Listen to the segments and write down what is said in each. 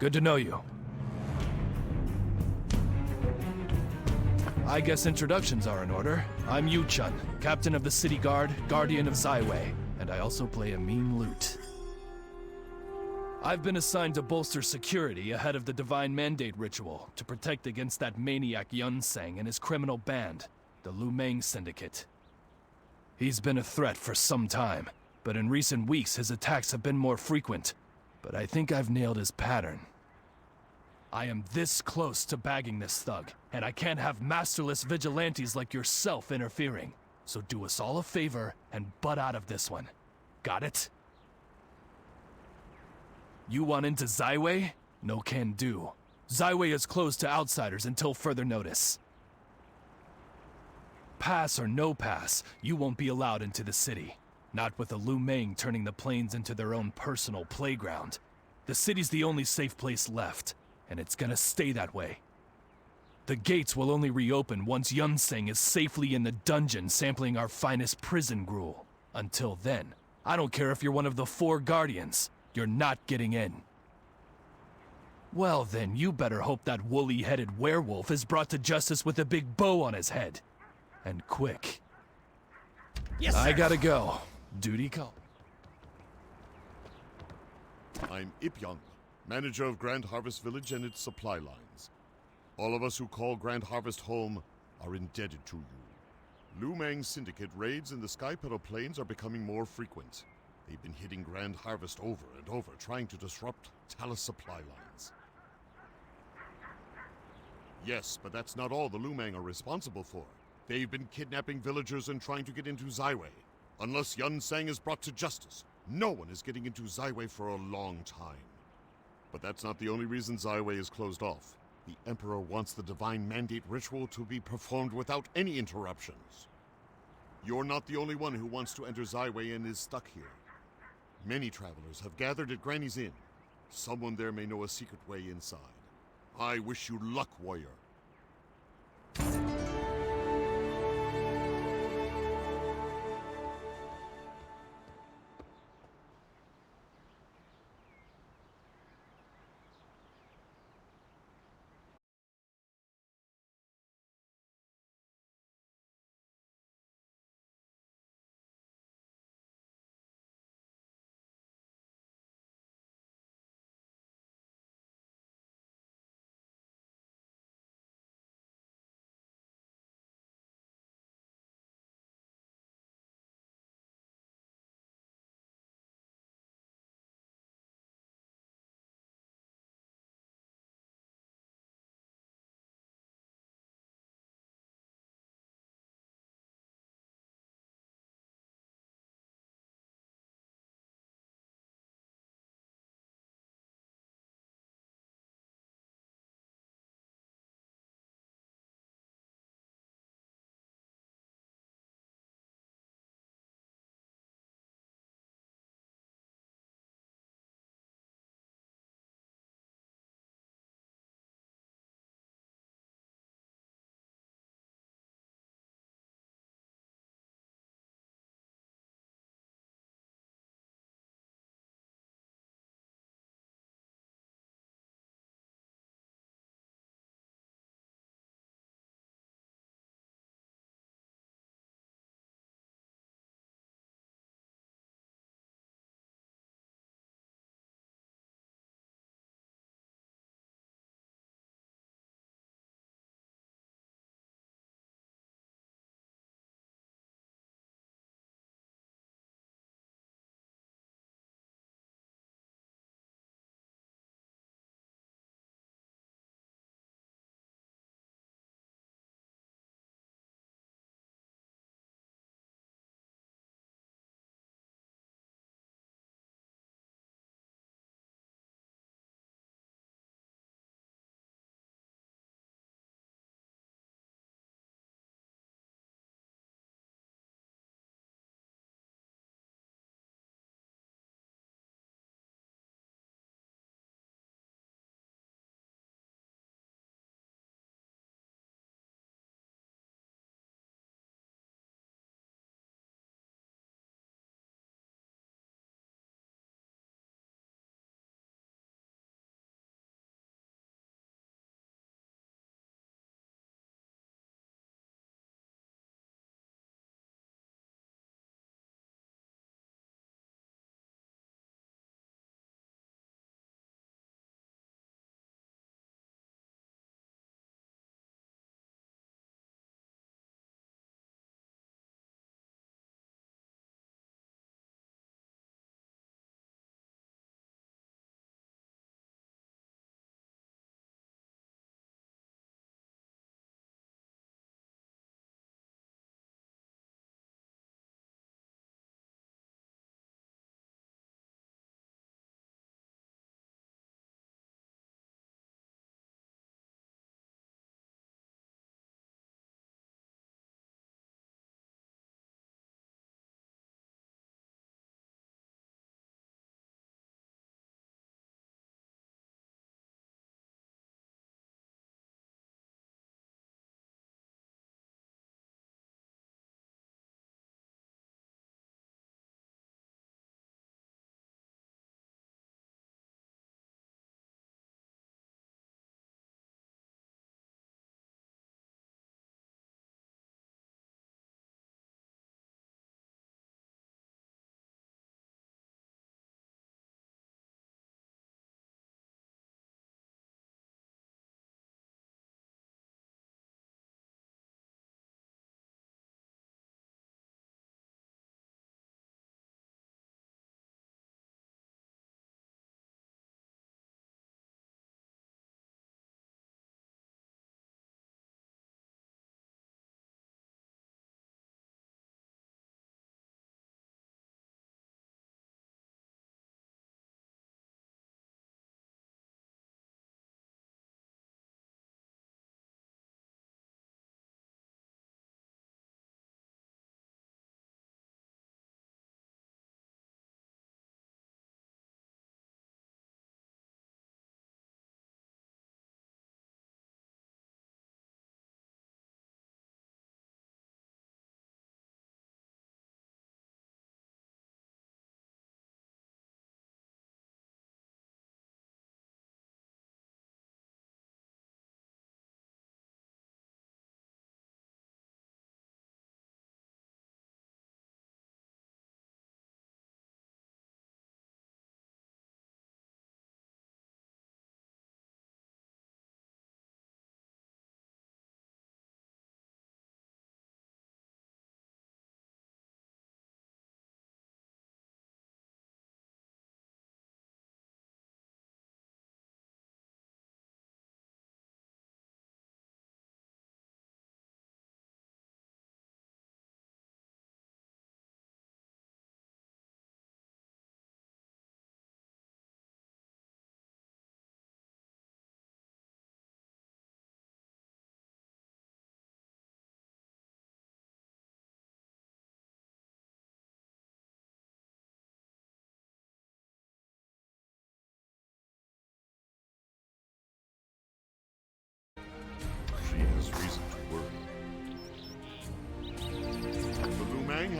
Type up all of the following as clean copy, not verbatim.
Good to know you. I guess introductions are in order. I'm Yu-chun, captain of the city guard, guardian of Zaiwei, and I also play a mean lute. I've been assigned to bolster security ahead of the Divine Mandate ritual to protect against that maniac Yunsang and his criminal band, the Lu Meng Syndicate. He's been a threat for some time, but in recent weeks his attacks have been more frequent. But I think I've nailed his pattern. I am this close to bagging this thug, and I can't have masterless vigilantes like yourself interfering. So do us all a favor and butt out of this one. Got it? You want into Zaiwei? No can do. Zaiwei is closed to outsiders until further notice. Pass or no pass, you won't be allowed into the city. Not with the Lu Meng turning the plains into their own personal playground. The city's the only safe place left, and it's gonna stay that way. The gates will only reopen once Yunseng is safely in the dungeon sampling our finest prison gruel. Until then, I don't care if you're one of the 4 guardians, you're not getting in. Well then, you better hope that woolly-headed werewolf is brought to justice with a big bow on his head. And quick. Yes, sir. I gotta go. Duty call. I'm Ipyong, manager of Grand Harvest Village and its supply lines. All of us who call Grand Harvest home are indebted to you. Lu Meng Syndicate raids in the Skypedal Plains are becoming more frequent. They've been hitting Grand Harvest over and over, trying to disrupt Talus supply lines. Yes, but that's not all the Lu Meng are responsible for. They've been kidnapping villagers and trying to get into Zaiwei. Unless Yunsang is brought to justice, no one is getting into Zaiwei for a long time. But that's not the only reason Zaiwei is closed off. The Emperor wants the Divine Mandate ritual to be performed without any interruptions. You're not the only one who wants to enter Zaiwei and is stuck here. Many travelers have gathered at Granny's Inn. Someone there may know a secret way inside. I wish you luck, warrior.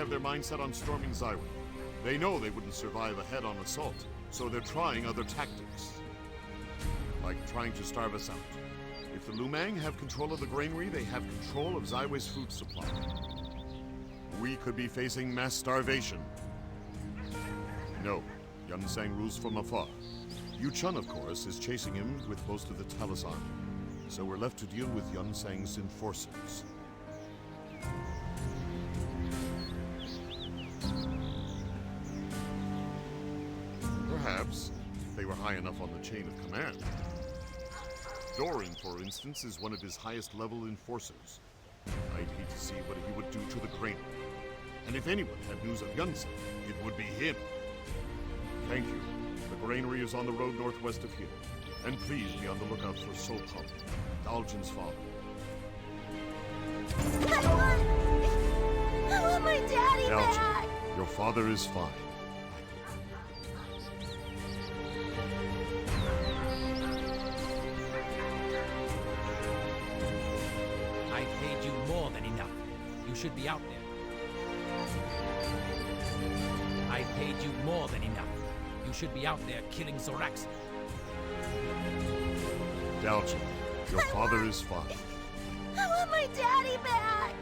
have their mind set on storming Zaiwei. They know they wouldn't survive a head-on assault, so they're trying other tactics. Like trying to starve us out. If the Lumang have control of the granary, they have control of Zaiwei's food supply. We could be facing mass starvation. No, Yun Sang rules from afar. Yu Chun, of course, is chasing him with most of the Talus army. So we're left to deal with Yun Sang's enforcers. Perhaps, if they were high enough on the chain of command. Doran, for instance, is one of his highest-level enforcers. I'd hate to see what he would do to the granary. And if anyone had news of Yun Sang, it would be him. Thank you. The granary is on the road northwest of here. And please be on the lookout for Sopal, Daljin's father. I want my daddy Daljin, back! your father is fine. I paid you more than enough. You should be out there. I paid you more than enough. You should be out there killing Zoraxi. Daljin, your father is fine. I want my daddy back!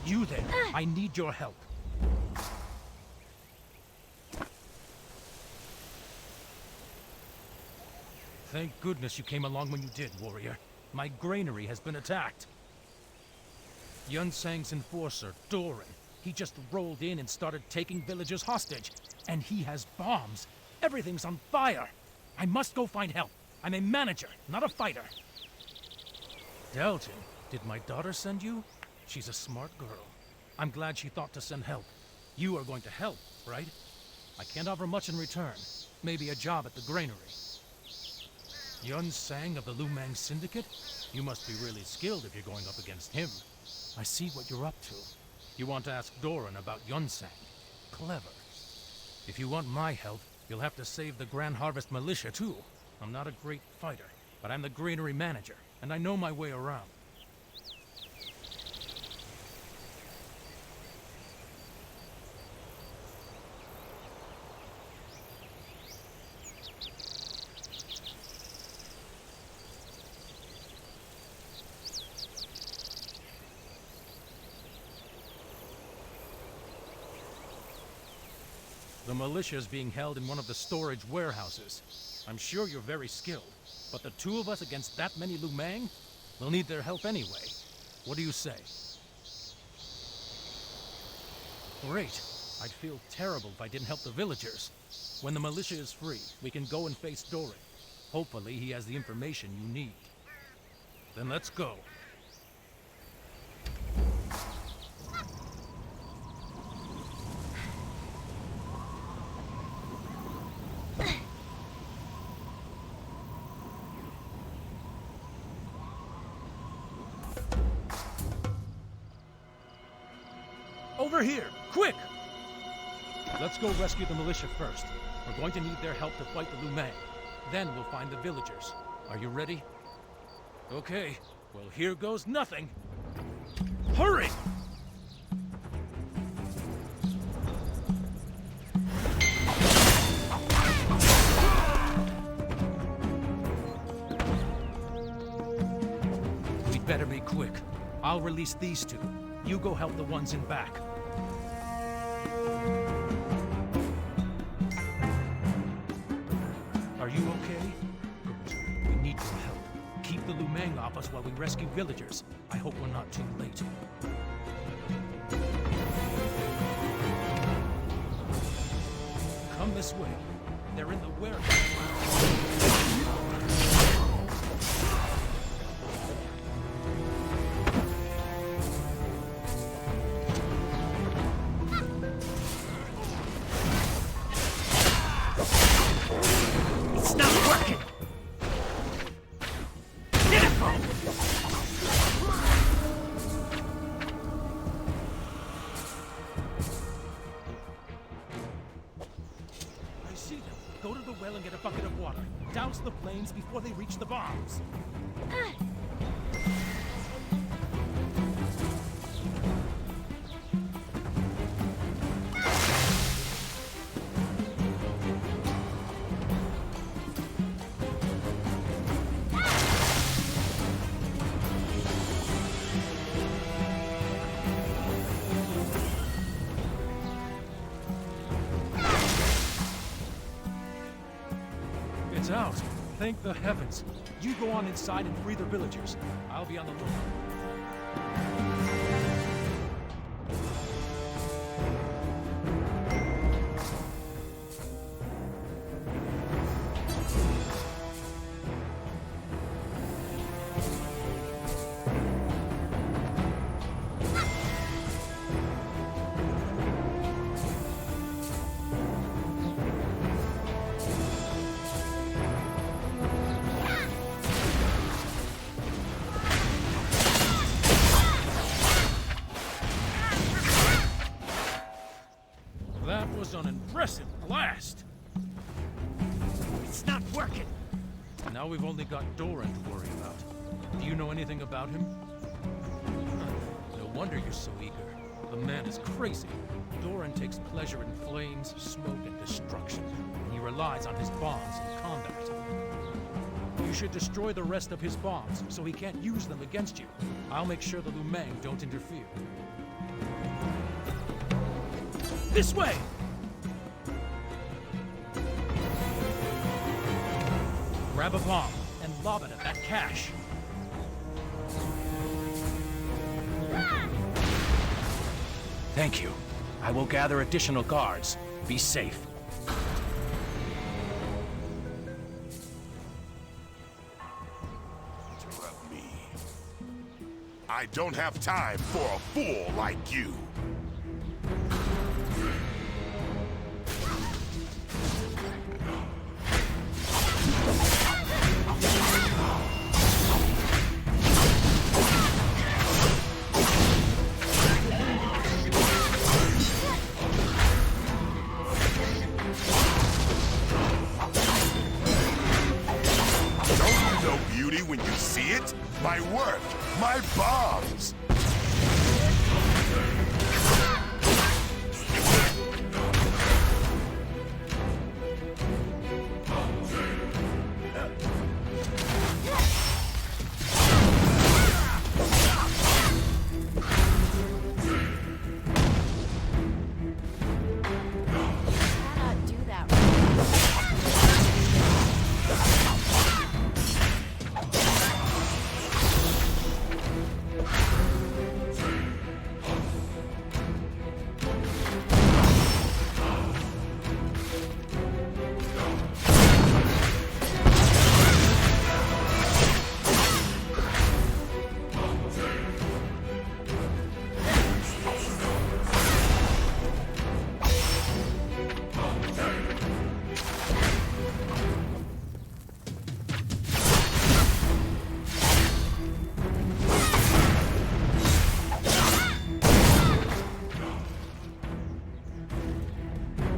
You there. I need your help. Thank goodness you came along when you did, warrior. My granary has been attacked. Yun Sang's enforcer, Doran, he just rolled in and started taking villagers hostage. And he has bombs. Everything's on fire. I must go find help. I'm a manager, not a fighter. Daljin, did my daughter send you? She's a smart girl. I'm glad she thought to send help. You are going to help, right? I can't offer much in return. Maybe a job at the granary. Yun Sang of the Lumang Syndicate? You must be really skilled if you're going up against him. I see what you're up to. You want to ask Doran about Yun Sang. Clever. If you want my help, you'll have to save the Grand Harvest Militia, too. I'm not a great fighter, but I'm the granary manager, and I know my way around. The militia is being held in one of the storage warehouses. I'm sure you're very skilled, but the two of us against that many Lumang? We'll need their help anyway. What do you say? Great. I'd feel terrible if I didn't help the villagers. When the militia is free, we can go and face Doran. Hopefully he has the information you need. Then let's go. Over here! Quick! Let's go rescue the militia first. We're going to need their help to fight the Lumang. Then we'll find the villagers. Are you ready? Okay. Well, here goes nothing. Hurry! We'd better be quick. I'll release these two. You go help the ones in back. Are you okay? Good. We need your help. Keep the Lumang off us while we rescue villagers. I hope we're not too late. Come this way. They're in the warehouse. Go to the well and get a bucket of water. Douse the flames before they reach the bombs. It's out. Thank the heavens. You go on inside and free the villagers. I'll be on the lookout. That was an impressive blast. It's not working. Now we've only got Doran to worry about. Do you know anything about him? No wonder you're so eager. The man is crazy. Doran takes pleasure in flames, smoke, and destruction. He relies on his bombs in combat. You should destroy the rest of his bombs, so he can't use them against you. I'll make sure the Lumang don't interfere. This way! Grab a bomb and lob it at that cache. Thank you. I will gather additional guards. Be safe. Interrupt me. I don't have time for a fool like you. When you see it, my work, my bombs. Cannot do that.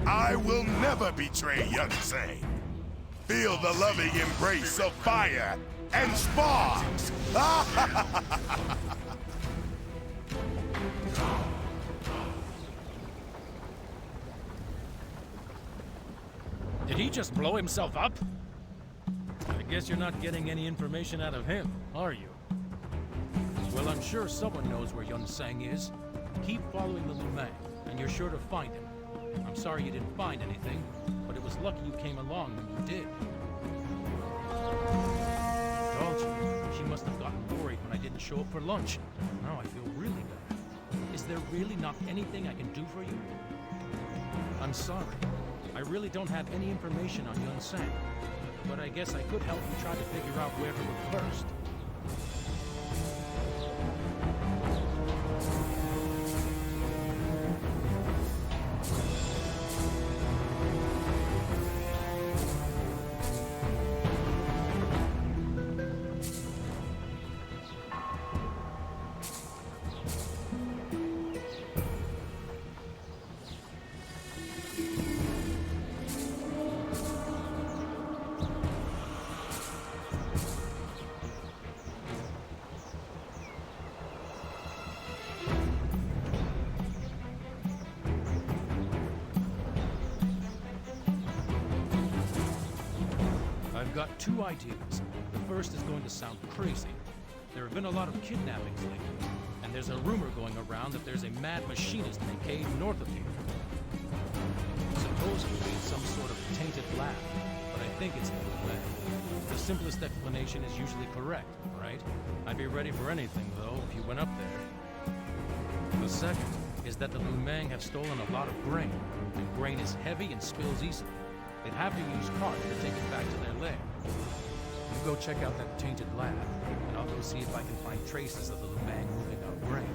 I will never betray Young Sang. Feel the loving embrace of fire and sparks. Did he just blow himself up? I guess you're not getting any information out of him, are you? Well, I'm sure someone knows where Yun Sang is. Keep following the Lumang, and you're sure to find him. I'm sorry you didn't find anything, but it was lucky you came along when you did. Told you, she must have gotten worried when I didn't show up for lunch. Now I feel really bad. Is there really not anything I can do for you? I'm sorry. I really don't have any information on Yun Sang, but I guess I could help you try to figure out where to look first. got two ideas. The first is going to sound crazy. There have been a lot of kidnappings lately, and there's a rumor going around that there's a mad machinist in a cave north of here. Supposedly it's some sort of tainted lab, but I think it's the Lumang. The simplest explanation is usually correct, right? I'd be ready for anything, though, if you went up there. The second is that the Lumang have stolen a lot of grain, and grain is heavy and spills easily. They'd have to use carts to take it back to their lair. You go check out that tainted lab, and I'll go see if I can find traces of the Lumang moving out grain.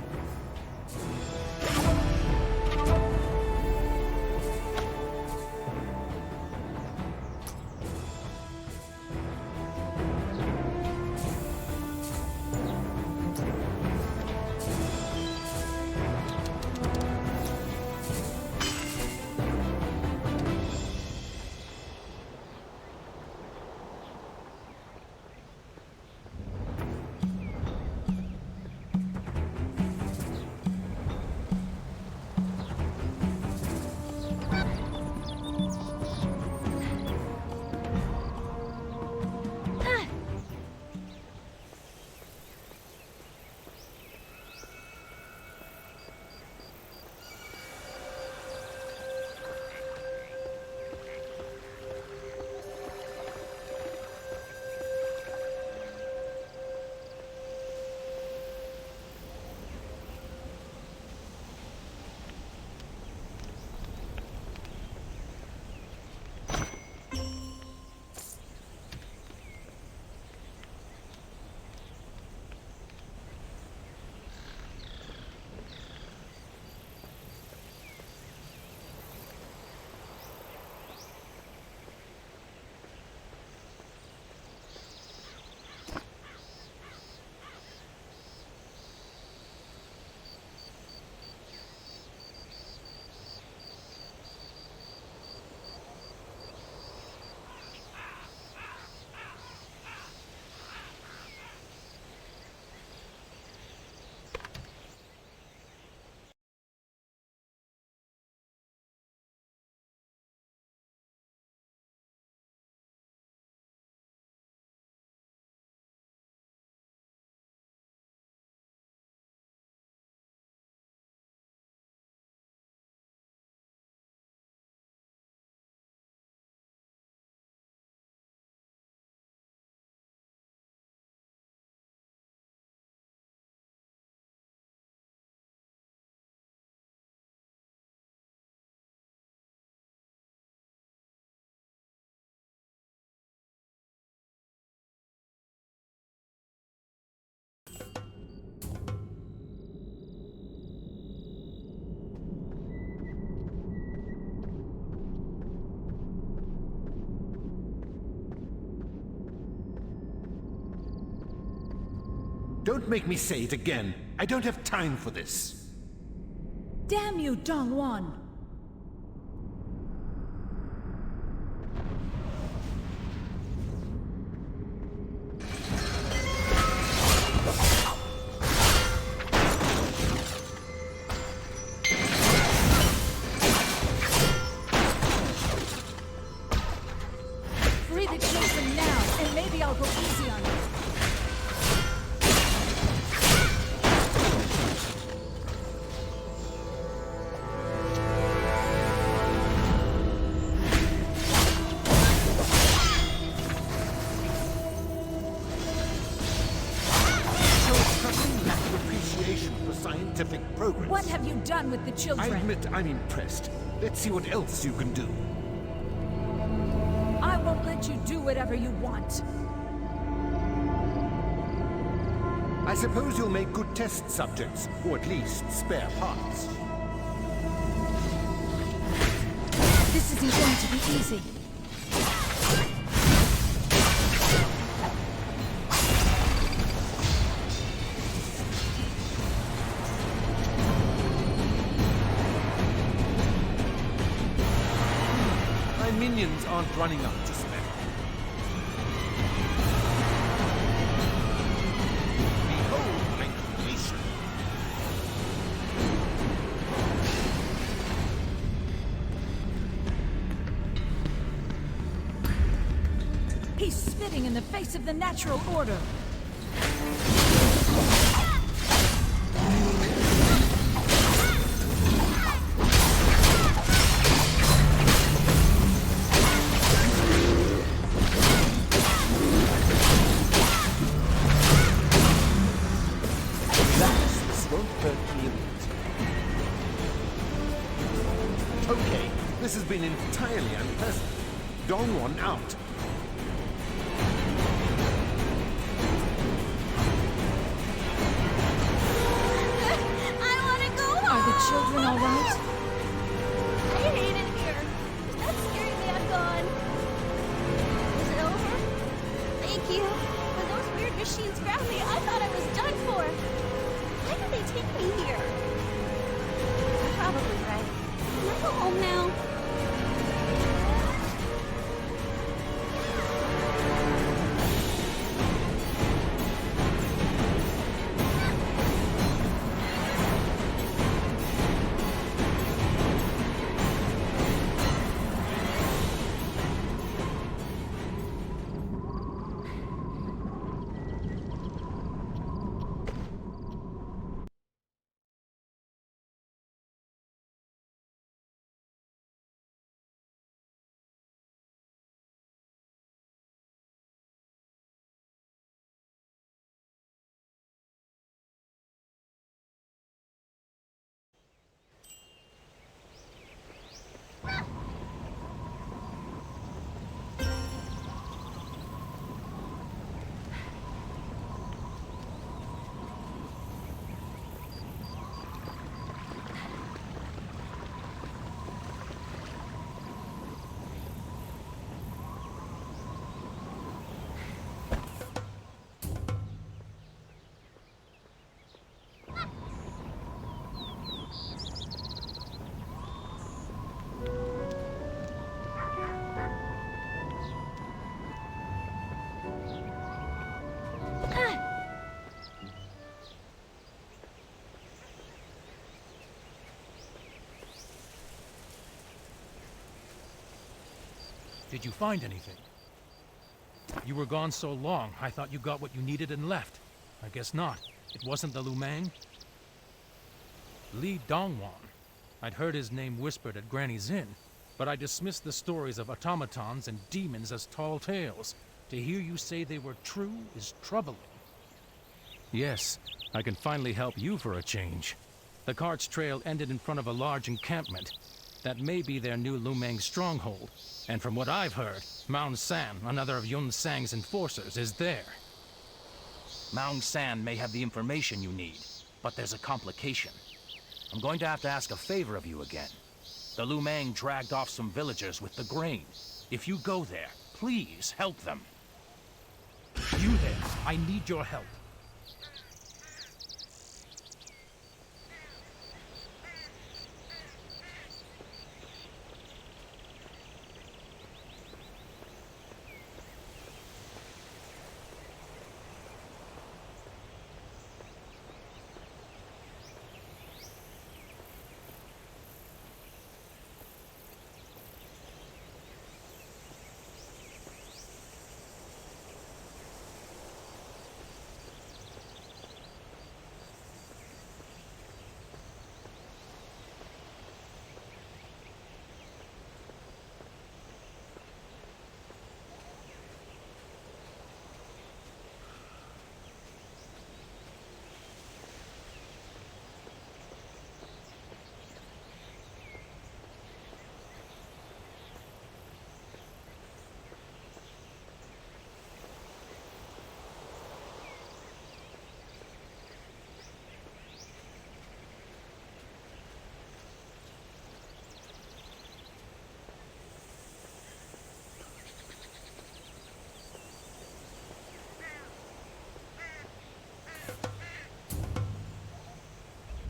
Don't make me say it again. I don't have time for this. Damn you, Dongwon! Free the children now, and maybe I'll go easy on you. Progress. What have you done with the children? I admit I'm impressed. Let's see what else you can do. I won't let you do whatever you want. I suppose you'll make good test subjects, or at least spare parts. This isn't going to be easy. Minions aren't running up to spec. Behold my creation. He's spitting in the face of the natural order. This won't hurt me a bit. Okay, this has been entirely unpleasant. Dongwon out. I want to go home. Are the children all right? I hate it here. Is that scary man gone? Is it over? Thank you. When those weird machines grabbed me, I thought I was done for. Why did they take me here? You're probably right. Can I go home now? Did you find anything? You were gone so long, I thought you got what you needed and left. I guess not. It wasn't the Lumang? Li Dongwon. I'd heard his name whispered at Granny's Inn, but I dismissed the stories of automatons and demons as tall tales. To hear you say they were true is troubling. Yes, I can finally help you for a change. The cart's trail ended in front of a large encampment. That may be their new Lumang stronghold. And from what I've heard, Maung San, another of Yun Sang's enforcers, is there. Maung San may have the information you need, but there's a complication. I'm going to have to ask a favor of you again. The Lumang dragged off some villagers with the grain. If you go there, please help them. You there, I need your help.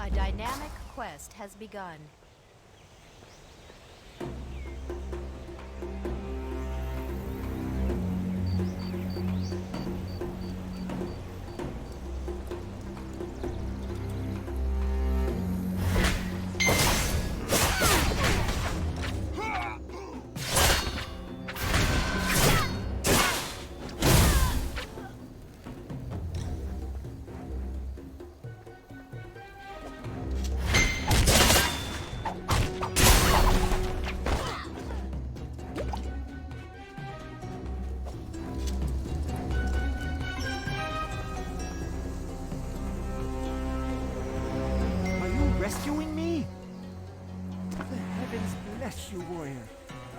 A dynamic quest has begun. rescuing me? The heavens bless you, warrior.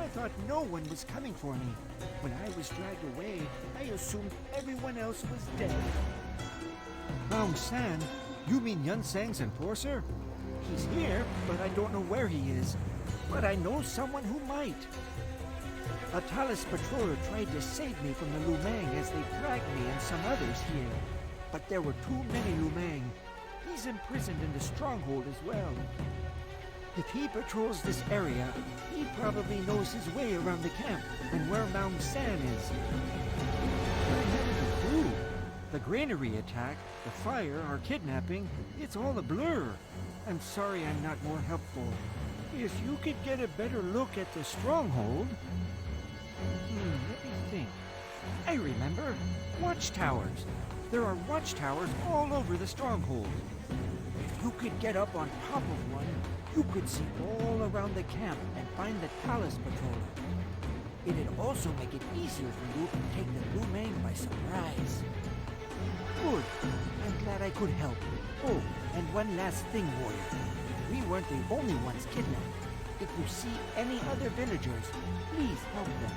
I thought no one was coming for me. When I was dragged away, I assumed everyone else was dead. Maung San? You mean Yun Sang's enforcer? He's here, but I don't know where he is. But I know someone who might. A Talis patroller tried to save me from the Lumang as they dragged me and some others here. But there were too many Lumang. He's imprisoned in the stronghold as well. If he patrols this area, he probably knows his way around the camp and where Maung San is. I haven't a clue. The granary attack, the fire, our kidnapping, it's all a blur. I'm sorry I'm not more helpful. If you could get a better look at the stronghold... let me think. I remember. Watchtowers. There are watchtowers all over the stronghold. If you could get up on top of one, you could see all around the camp and find the Talis patroller. It'd also make it easier for you to take the Lumang by surprise. Good. I'm glad I could help. Oh, and one last thing, warrior. We weren't the only ones kidnapped. If you see any other villagers, please help them.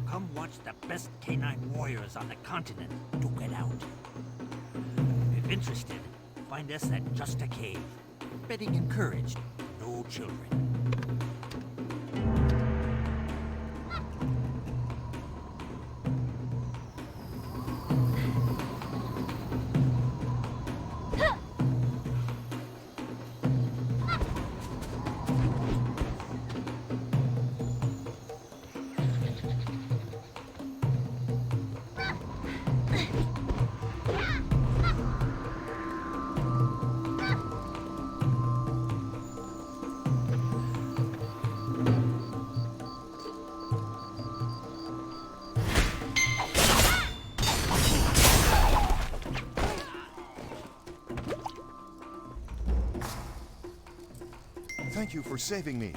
Come watch the best canine warriors on the continent duke it out. If interested, find us at Just a Cave. Betting encouraged, no children. Thank you for saving me.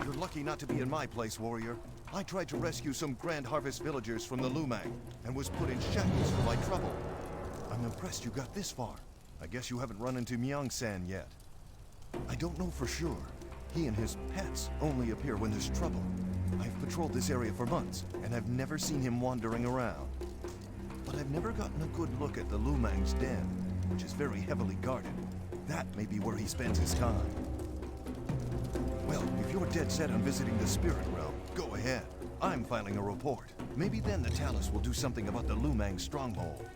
You're lucky not to be in my place, warrior. I tried to rescue some Grand Harvest villagers from the Lumang, and was put in shackles for my trouble. I'm impressed you got this far. I guess you haven't run into Myung-san yet. I don't know for sure. He and his pets only appear when there's trouble. I've patrolled this area for months, and I've never seen him wandering around. But I've never gotten a good look at the Lumang's den, which is very heavily guarded. That may be where he spends his time. Well, if you're dead set on visiting the spirit realm, go ahead. I'm filing a report. Maybe then the Talus will do something about the Lumang stronghold.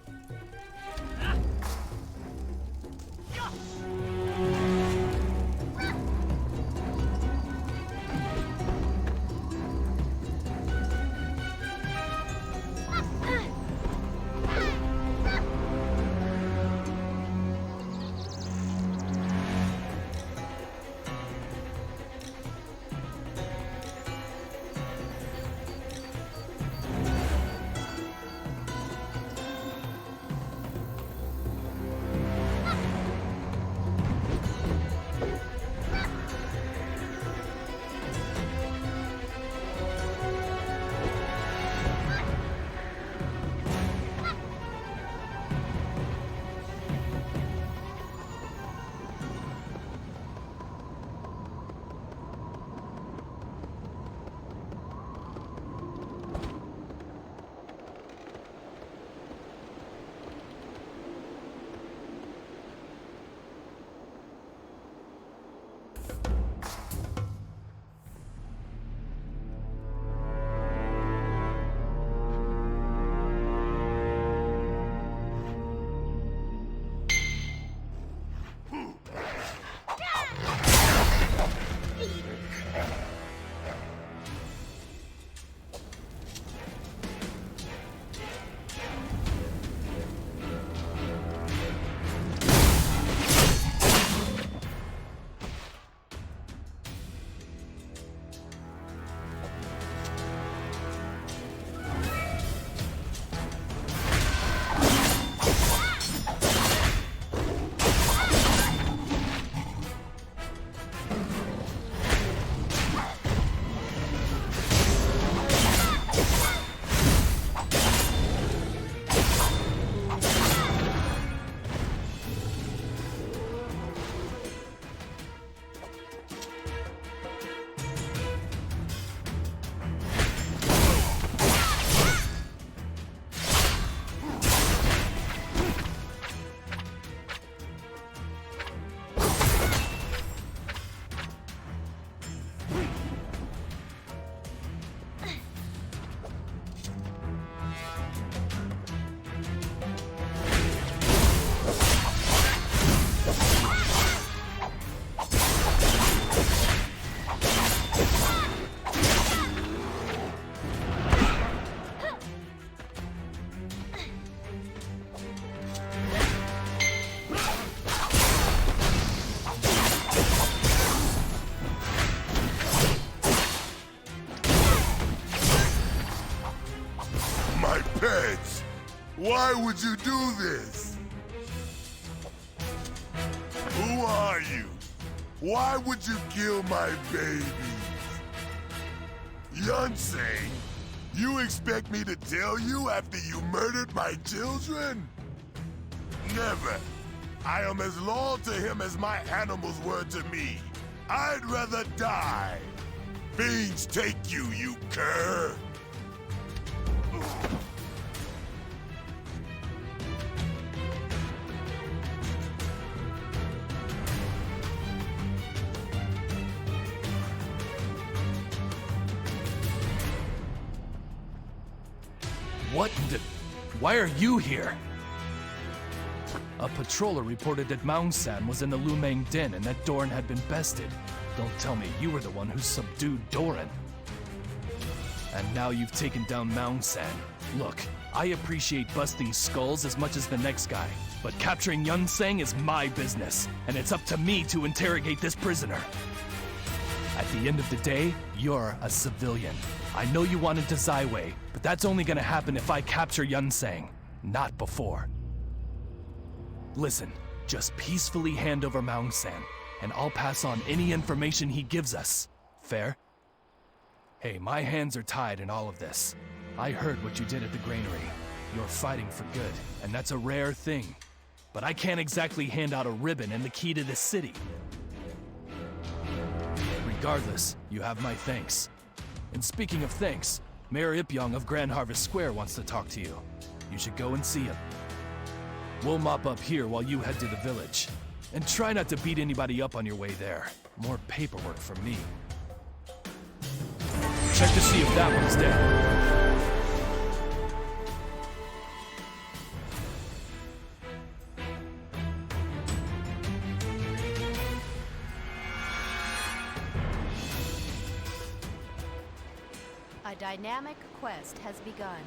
Why would you do this? Who are you? Why would you kill my babies? Yun-Sang, you expect me to tell you after you murdered my children? Never. I am as loyal to him as my animals were to me. I'd rather die. Fiends take you, you cur! What the... Why are you here? A patroller reported that Myung-san was in the Lumang Den and that Doran had been bested. Don't tell me you were the one who subdued Doran. And now you've taken down Myung-san. Look, I appreciate busting skulls as much as the next guy, but capturing Yun-Sang is my business, and it's up to me to interrogate this prisoner. At the end of the day, you're a civilian. I know you wanted to Zaiwei, but that's only gonna happen if I capture Yun-Sang, not before. Listen, just peacefully hand over Myung-san, and I'll pass on any information he gives us. Fair? Hey, my hands are tied in all of this. I heard what you did at the granary. You're fighting for good, and that's a rare thing. But I can't exactly hand out a ribbon and the key to the city. Regardless, you have my thanks. And speaking of thanks, Mayor Ipyong of Grand Harvest Square wants to talk to you. You should go and see him. We'll mop up here while you head to the village. And try not to beat anybody up on your way there. More paperwork from me. Check to see if that one's dead. A dynamic quest has begun.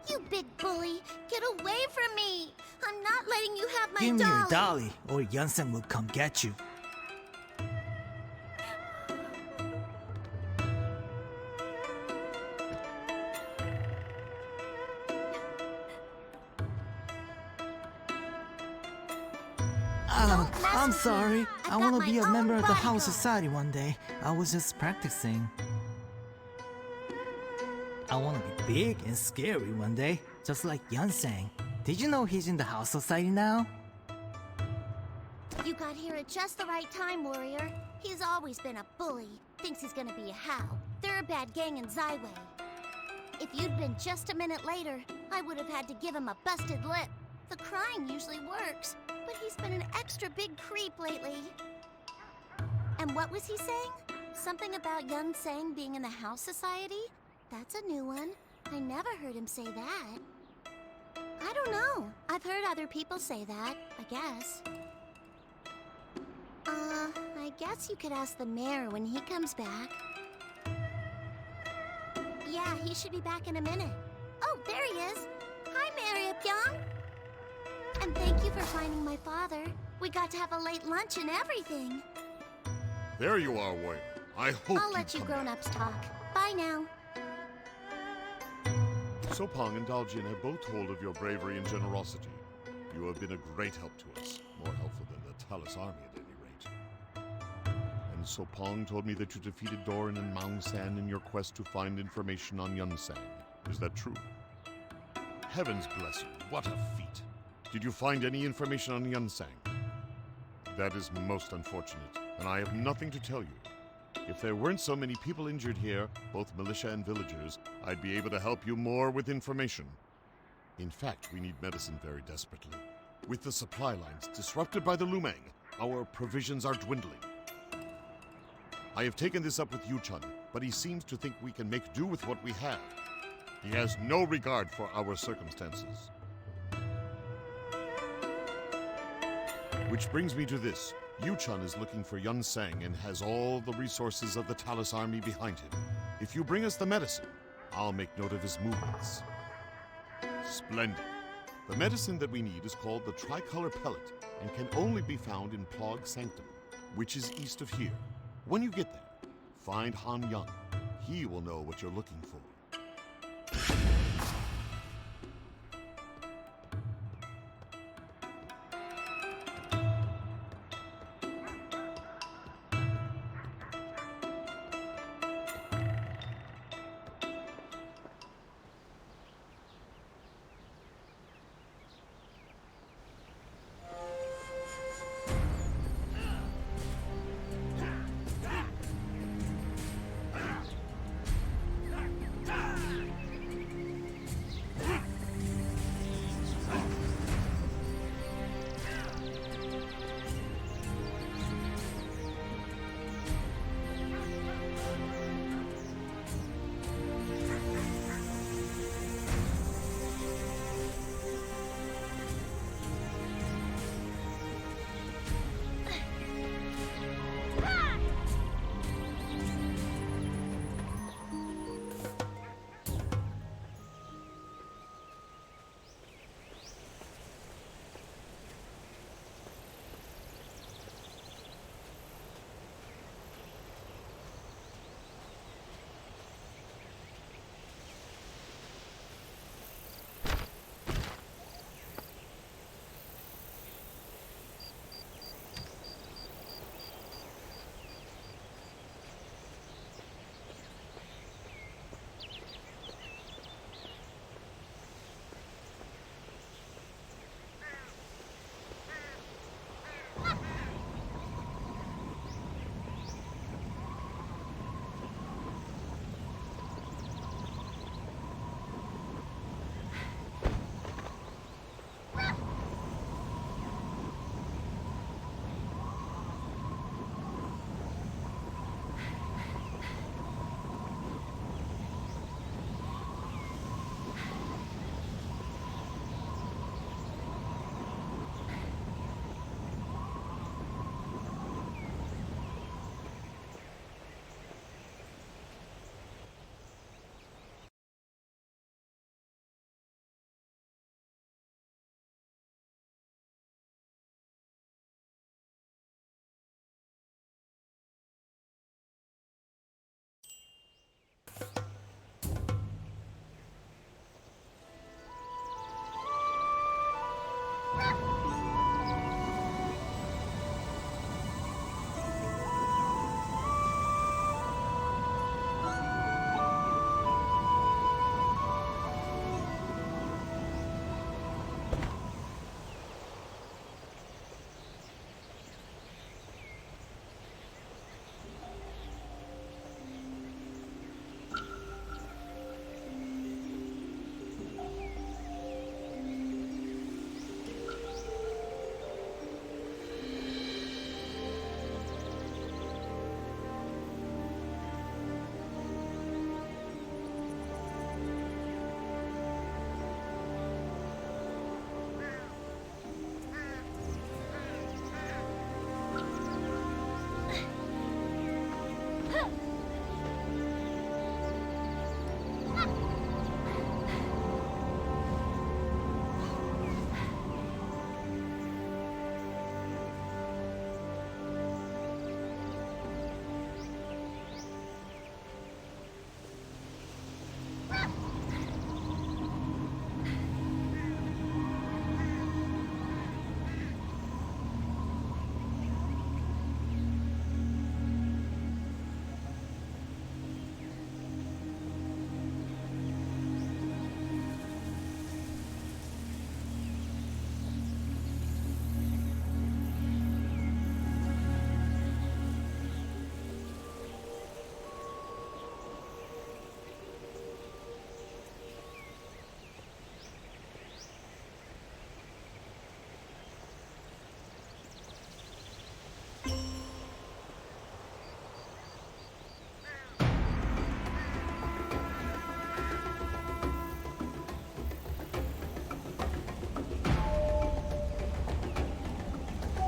You big bully! Get away from me! I'm not letting you have my Give me your dolly! dolly, or Yunsen will come get you. I'm sorry. I want to be a member of the House Society one day. I was just practicing. I want to be big and scary one day, just like Yun-sang. Did you know he's in the House Society now? You got here at just the right time, warrior. He's always been a bully. Thinks he's gonna be a How. They're a bad gang in Zaiwei. If you'd been just a minute later, I would have had to give him a busted lip. The crying usually works, but he's been an extra big creep lately. And what was he saying? Something about Yun Sang being in the House Society? That's a new one. I never heard him say that. I don't know. I've heard other people say that, I guess. I guess you could ask the mayor when he comes back. Yeah, he should be back in a minute. Oh, there he is. Hi, Mary Pyong. And thank you for finding my father. We got to have a late lunch and everything. There you are, warrior. I hope I'll let you come back. grown-ups talk. Bye now. Sopong and Daljin have both told of your bravery and generosity. You have been a great help to us, more helpful than the Talus army at any rate. And Sopong told me that you defeated Doran and Maung San in your quest to find information on Yun Sang. Is that true? Heavens bless you, what a feat. Did you find any information on Yun Sang? That is most unfortunate, and I have nothing to tell you. If there weren't so many people injured here, both militia and villagers, I'd be able to help you more with information. In fact, we need medicine very desperately. With the supply lines disrupted by the Lumang, our provisions are dwindling. I have taken this up with Yu-chun, but he seems to think we can make do with what we have. He has no regard for our circumstances. Which brings me to this. Yu-chun is looking for Yun Sang and has all the resources of the Talus army behind him. If you bring us the medicine, I'll make note of his movements. Splendid. The medicine that we need is called the Tricolor Pellet and can only be found in Plog Sanctum, which is east of here. When you get there, find Han Young. He will know what you're looking for.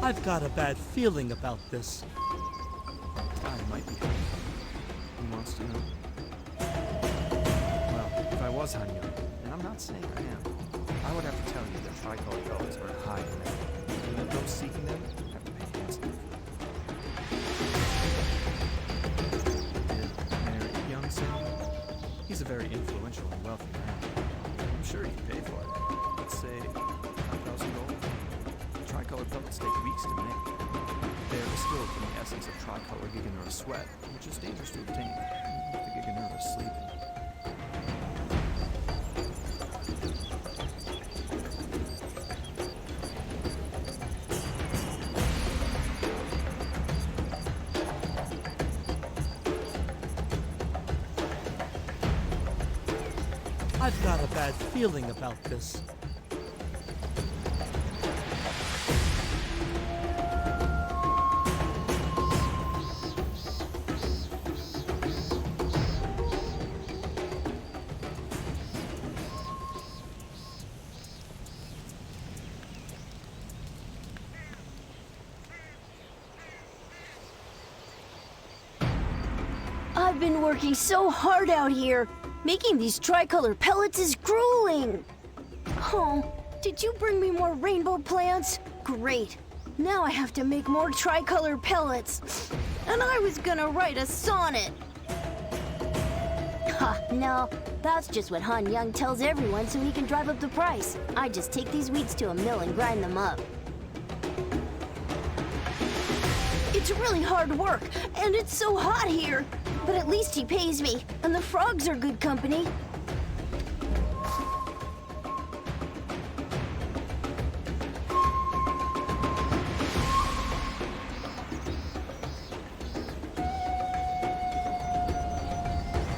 I've got a bad feeling about this. I might be Han. Who wants to know? Well, if I was Han Young, and I'm not saying I am, I would have to tell you that tricolor pellets are high demand. And that those seeking them have to pay handsomely for them. Did Mayor Young say? He's a very influential and wealthy man. I'm sure he can pay for it. Let's say 5,000 gold. Tricolor pellets take weeks to make. They're distilled from the essence of tricolor giganura sweat, which is dangerous to obtain if the giganura is sleeping. I've got a bad feeling about this. I've been working so hard out here. Making these tricolor pellets is grueling. Oh, did you bring me more rainbow plants? Great. Now I have to make more tricolor pellets. And I was gonna write a sonnet. Ha, no. That's just what Han Young tells everyone so he can drive up the price. I just take these weeds to a mill and grind them up. It's really hard work, and it's so hot here. But at least he pays me, and the frogs are good company.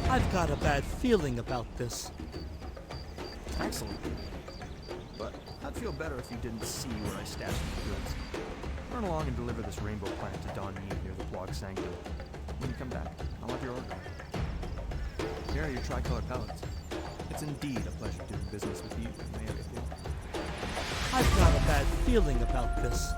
I've got a bad feeling about this. Excellent. But I'd feel better if you didn't see where I stashed the goods. Run along and deliver this rainbow plant to Don Mead near the Blog Sanctum. When you come back, I'll have your order. Here are your tricolor pellets. It's indeed a pleasure doing business with you, Mayor Young. I've got a bad feeling about this.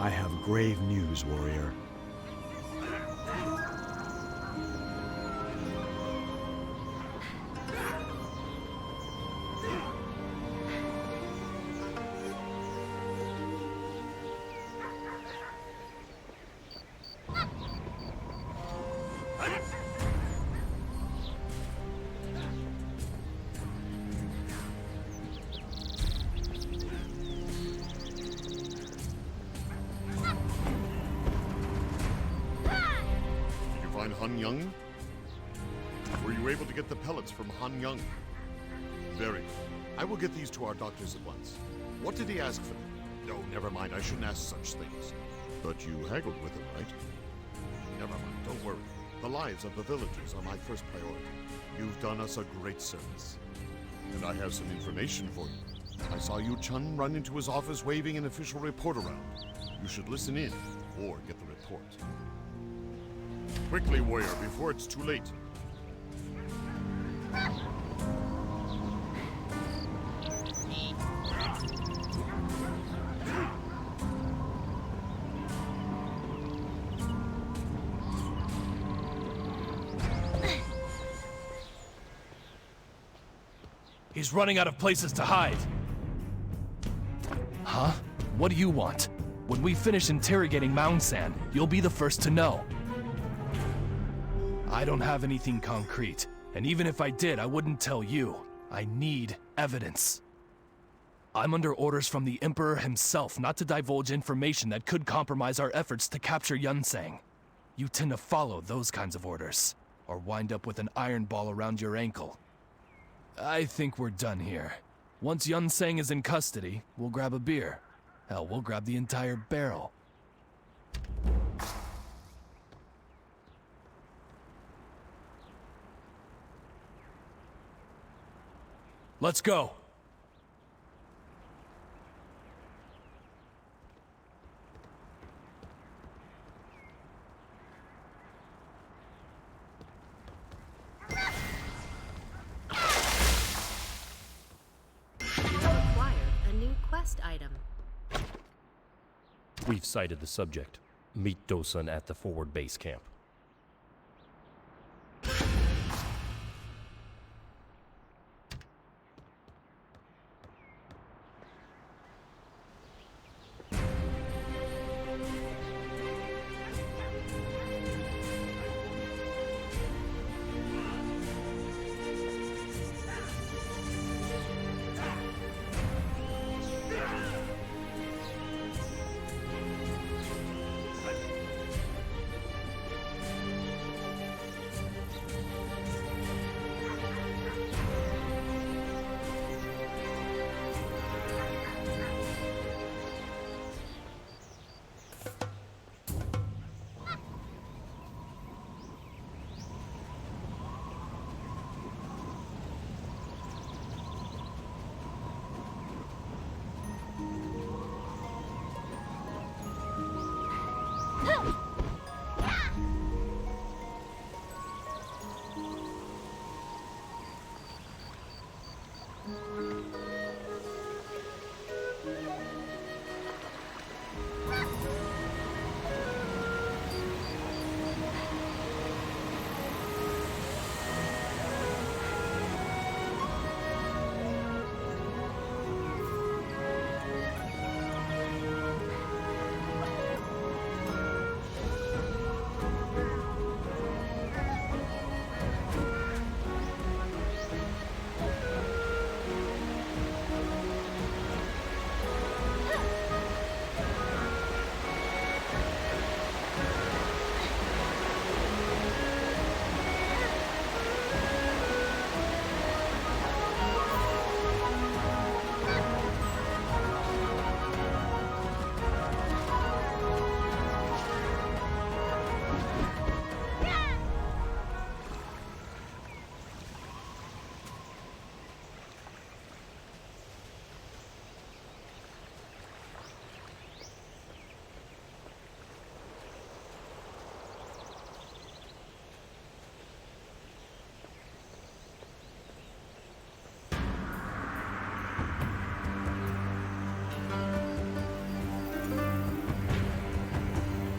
I have grave news, warrior. Han Young? Were you able to get the pellets from Han Young? Very good. I will get these to our doctors at once. What did he ask for them? No, never mind. I shouldn't ask such things. But you haggled with him, right? Never mind. Don't worry. The lives of the villagers are my first priority. You've done us a great service. And I have some information for you. I saw Yu Chun run into his office waving an official report around. You should listen in, or get the report. Quickly, warrior, before it's too late. He's running out of places to hide. Huh? What do you want? When we finish interrogating Mound San, you'll be the first to know. I don't have anything concrete, and even if I did, I wouldn't tell you. I need evidence. I'm under orders from the Emperor himself not to divulge information that could compromise our efforts to capture Yunsang. You tend to follow those kinds of orders, or wind up with an iron ball around your ankle. I think we're done here. Once Yunsang is in custody, we'll grab a beer. Hell, we'll grab the entire barrel. Let's go! You have acquired a new quest item. We've sighted the subject. Meet Dosun at the forward base camp.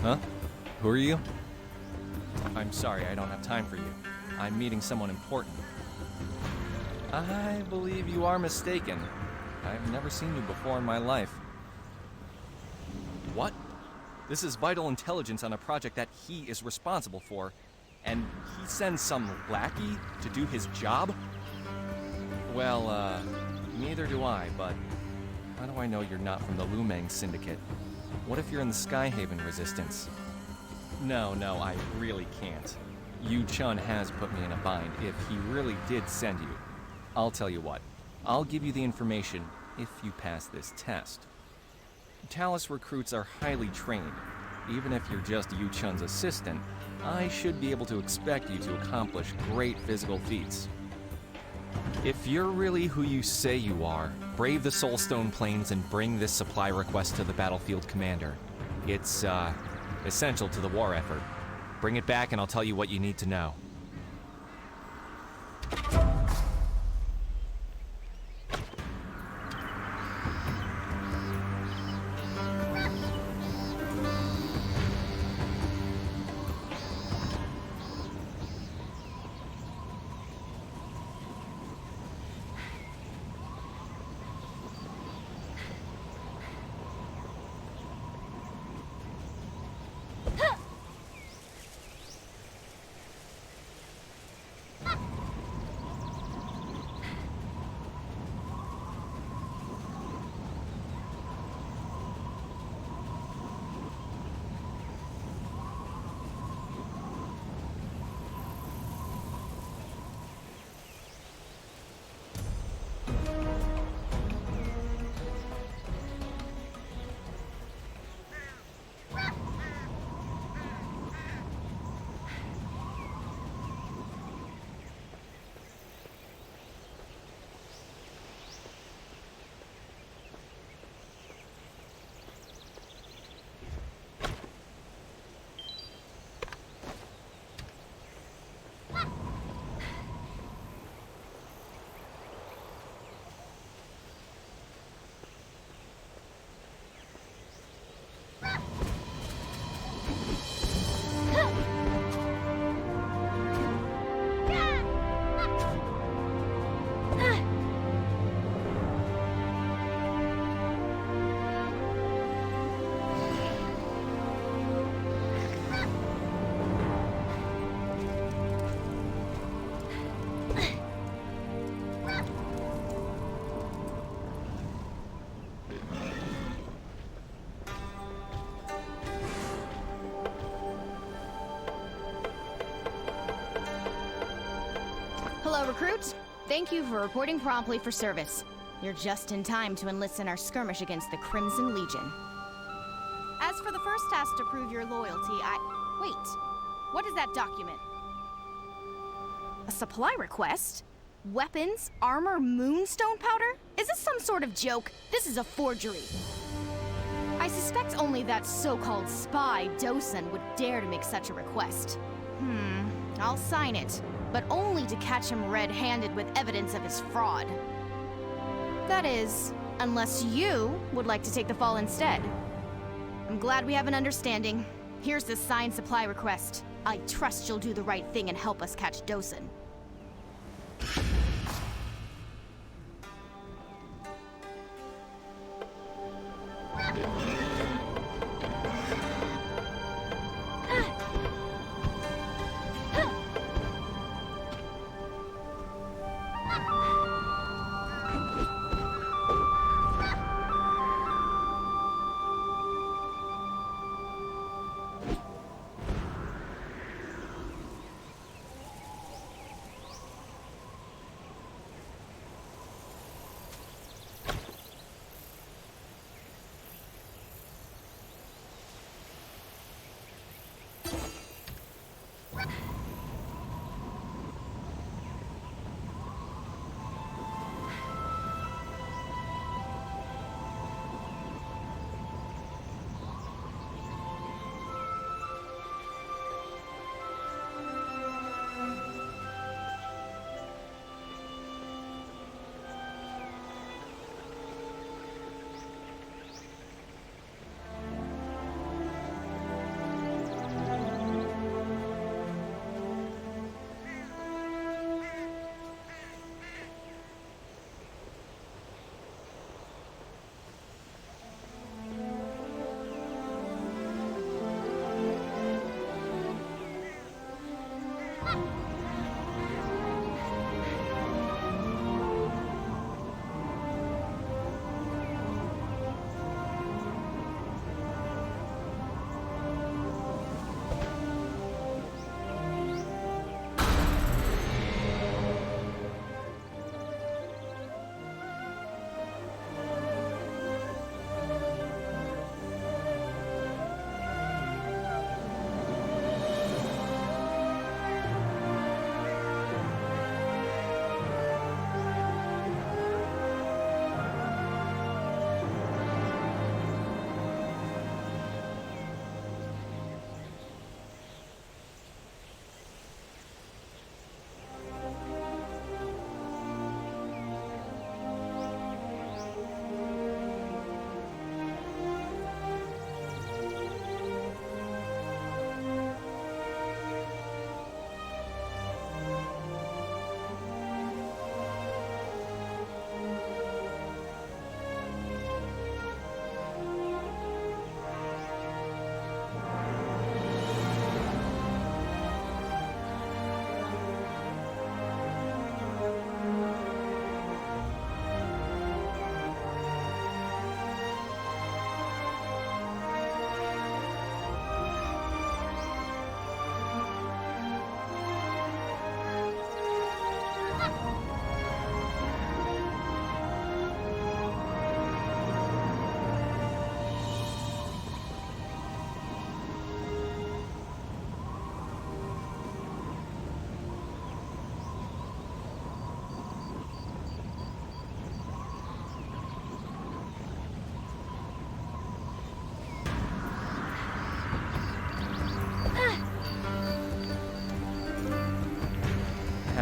Huh? Who are you? I'm sorry, I don't have time for you. I'm meeting someone important. I believe you are mistaken. I've never seen you before in my life. What? This is vital intelligence on a project that he is responsible for, and he sends some lackey to do his job? Well, neither do I, but how do I know you're not from the Lumang Syndicate? What if you're in the Skyhaven Resistance? No, I really can't. Yu Chun has put me in a bind if he really did send you. I'll tell you what, I'll give you the information if you pass this test. Talus recruits are highly trained. Even if you're just Yu Chun's assistant, I should be able to expect you to accomplish great physical feats. If you're really who you say you are, brave the Soulstone Plains and bring this supply request to the battlefield commander. It's, essential to the war effort. Bring it back and I'll tell you what you need to know. Hello, recruits. Thank you for reporting promptly for service. You're just in time to enlist in our skirmish against the Crimson Legion. As for the first task to prove your loyalty, Wait, what is that document? A supply request? Weapons? Armor? Moonstone powder? Is this some sort of joke? This is a forgery. I suspect only that so-called spy, Dosen, would dare to make such a request. I'll sign it, but only to catch him red-handed with evidence of his fraud. That is, unless you would like to take the fall instead. I'm glad we have an understanding. Here's the signed supply request. I trust you'll do the right thing and help us catch Dosen.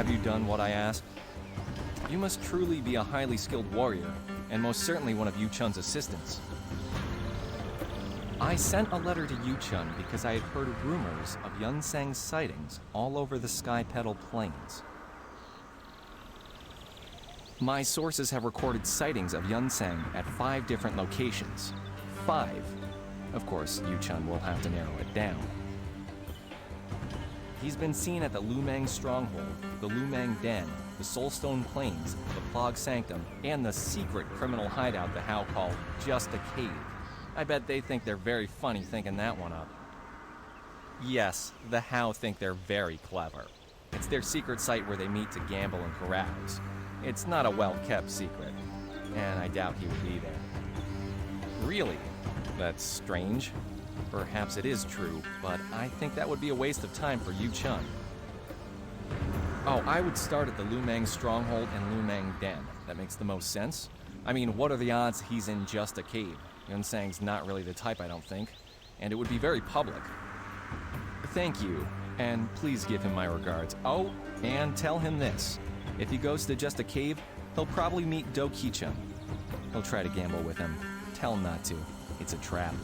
Have you done what I asked? You must truly be a highly skilled warrior, and most certainly one of Yu Chun's assistants. I sent a letter to Yu Chun because I had heard rumors of Yun Sang's sightings all over the Sky Petal Plains. My sources have recorded sightings of Yun Sang at 5 different locations. 5. Of course, Yu Chun will have to narrow it down. He's been seen at the Lumang Stronghold, the Lumang Den, the Soulstone Plains, the Plog Sanctum, and the secret criminal hideout the How call Just a Cave. I bet they think they're very funny thinking that one up. Yes, the How think they're very clever. It's their secret site where they meet to gamble and carouse. It's not a well-kept secret, and I doubt he would be there. Really? That's strange. Perhaps it is true, but I think that would be a waste of time for Yu Chun. Oh, I would start at the Lumang Stronghold and Lumang Den. That makes the most sense. I mean, what are the odds he's in just a cave? Yun Sang's not really the type, I don't think, and it would be very public. Thank you, and please give him my regards. Oh, and tell him this. If he goes to just a cave, he'll probably meet Do Ki-chun. He'll try to gamble with him. Tell him not to. It's a trap.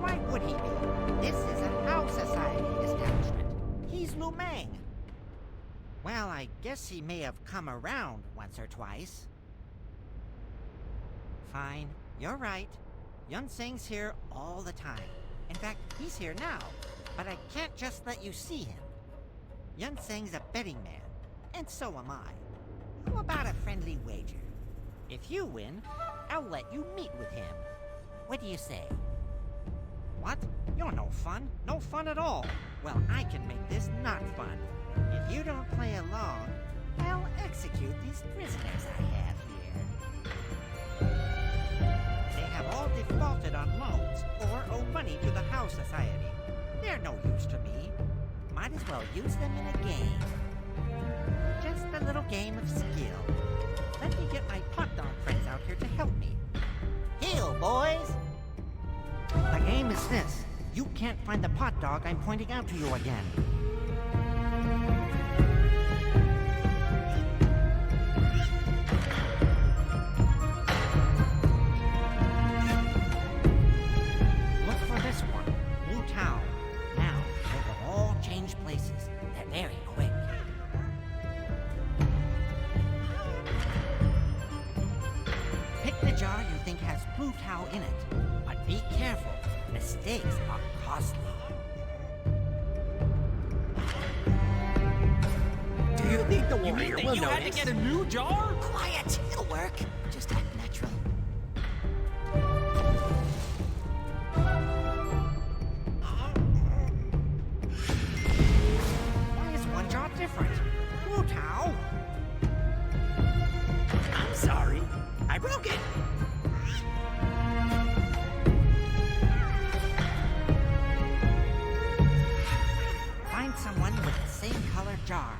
Why would he be? This is a How Society establishment. He's Lu Mang. Well, I guess he may have come around once or twice. Fine, you're right. Yun Seng's here all the time. In fact, he's here now. But I can't just let you see him. Yun Seng's a betting man, and so am I. How about a friendly wager? If you win, I'll let you meet with him. What do you say? What? You're no fun? No fun at all. Well, I can make this not fun. If you don't play along, I'll execute these prisoners I have here. They have all defaulted on loans or owe money to the How Society. They're no use to me. Might as well use them in a game. Just a little game of skill. Let me get my hot dog friends out here to help me. Heel, boys! The game is this. You can't find the pot dog I'm pointing out to you again. Look for this one, Wu Tao. Now, they will all change places. They're very quick. Pick the jar you think has Blue Tao in it. But be careful. Mistakes are costly. Do you think the warrior You mean will that you notice? had to get a new jar? Quiet, it'll work. Just act natural. Why is one jar different? Wu Tao? I'm sorry. I broke it. Find someone with the same color jar.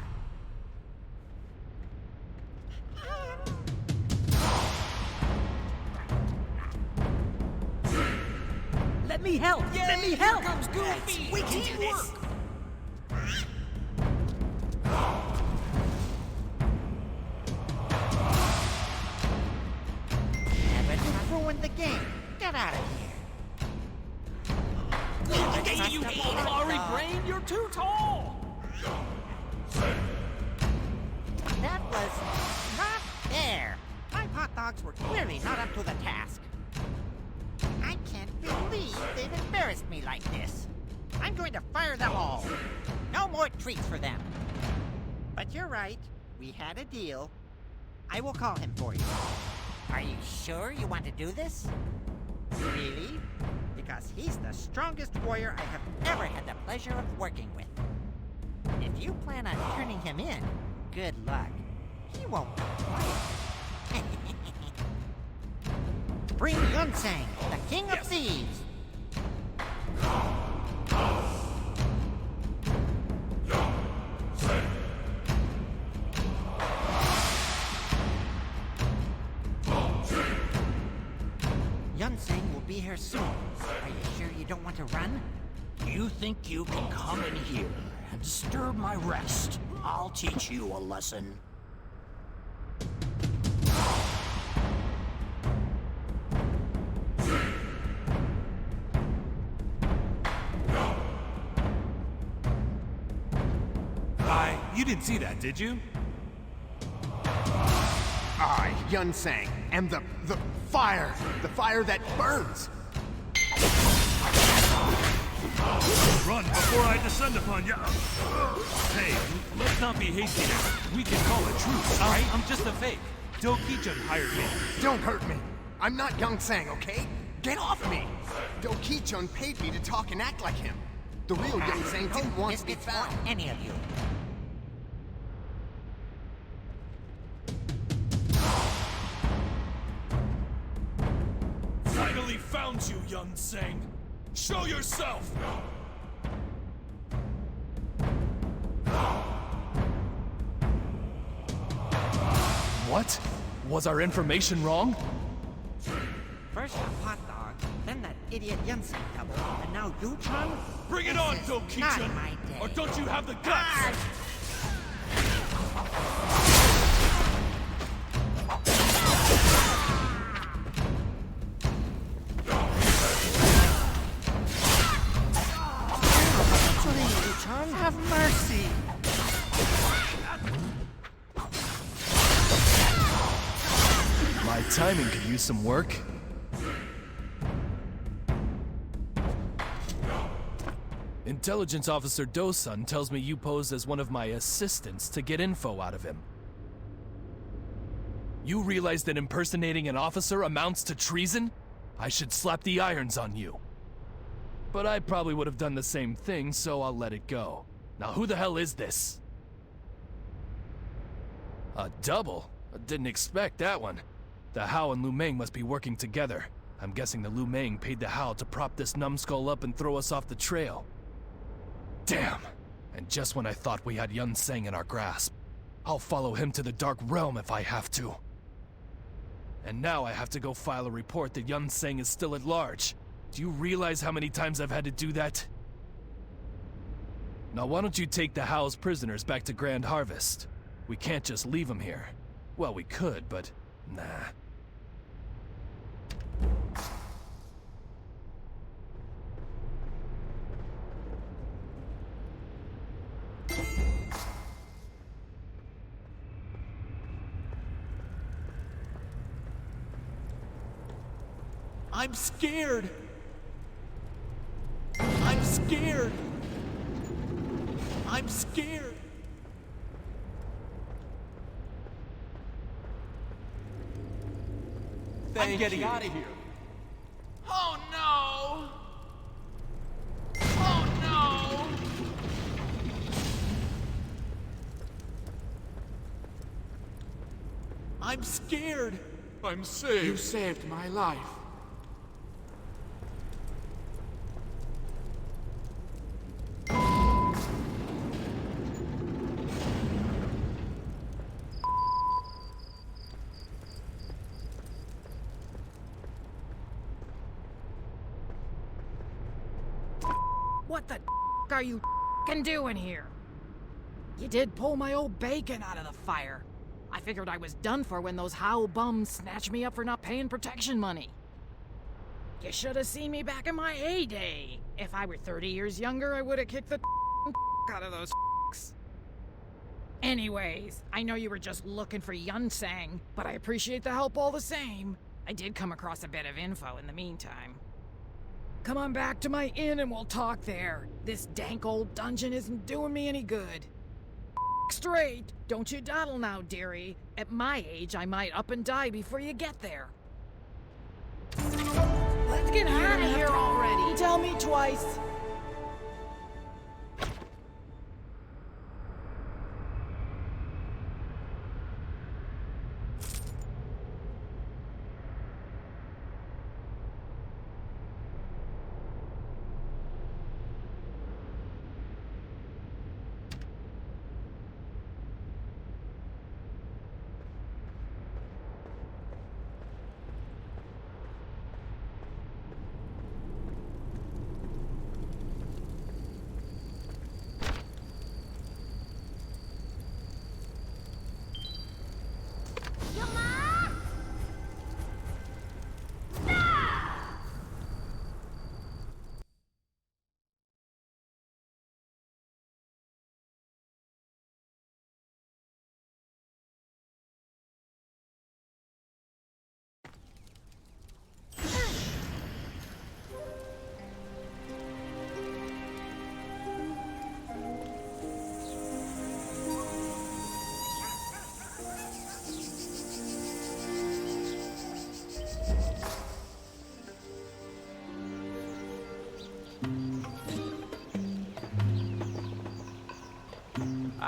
Let me help. Let me help. Here comes Goofy. We can do this. Haven't ruined the game. Get out of here. You Ari brain, you're too tall. That was not fair. My hot dogs were clearly not up to the task. I can't believe they've embarrassed me like this. I'm going to fire them all. No more treats for them. But you're right. We had a deal. I will call him for you. Are you sure you want to do this? Really? Because he's the strongest warrior I have ever had the pleasure of working with. If you plan on turning him in, good luck. He won't be quiet. Bring Yun Sang, the king of thieves. Yun Sang will be here soon. Are you sure you don't want to run? You think you can come in here and disturb my rest? I'll teach you a lesson. You didn't see that, did you? I, Yun Sang, am the fire. The fire that burns. Run before I descend upon you. Hey, let's not be hasty now. We can call a truce, right? I'm just a fake. Do-Ki-chun hired me. Don't hurt me. I'm not Yun Sang, okay? Get off me! Do-Ki-chun paid me to talk and act like him. The real Yun Sang didn't want to be found. Any of you. Finally found you, Yun Sang. Show yourself! What? Was our information wrong? First a hot dog, then that idiot Yun Sang double, and now Yu-Chun? Bring it on, Do-Ki-chun! Or don't you have the guts? Chung, have mercy! My timing could use some work. Intelligence Officer Do-sun tells me you posed as one of my assistants to get info out of him. You realize that impersonating an officer amounts to treason? I should slap the irons on you. But I probably would have done the same thing, so I'll let it go. Now who the hell is this? A double? I didn't expect that one. The Hao and Lu Meng must be working together. I'm guessing the Lu Meng paid the Hao to prop this numbskull up and throw us off the trail. Damn! And just when I thought we had Yun Sang in our grasp. I'll follow him to the Dark Realm if I have to. And now I have to go file a report that Yun Sang is still at large. Do you realize how many times I've had to do that? Now why don't you take the Hao's prisoners back to Grand Harvest? We can't just leave them here. Well, we could, but nah. I'm scared. I'm scared. I'm scared. I'm getting out of here. Oh no! Oh no! I'm scared. I'm saved. You saved my life. What the are you doing here? You did pull my old bacon out of the fire. I figured I was done for when those Hao bums snatched me up for not paying protection money. You should have seen me back in my heyday. If I were 30 years younger, I would have kicked the out of those Anyways, I know you were just looking for Yun Sang, but I appreciate the help all the same. I did come across a bit of info in the meantime. Come on back to my inn and we'll talk there. This dank old dungeon isn't doing me any good. Straight, don't you dawdle now, dearie. At my age, I might up and die before you get there. Let's get out of here already. Tell me twice.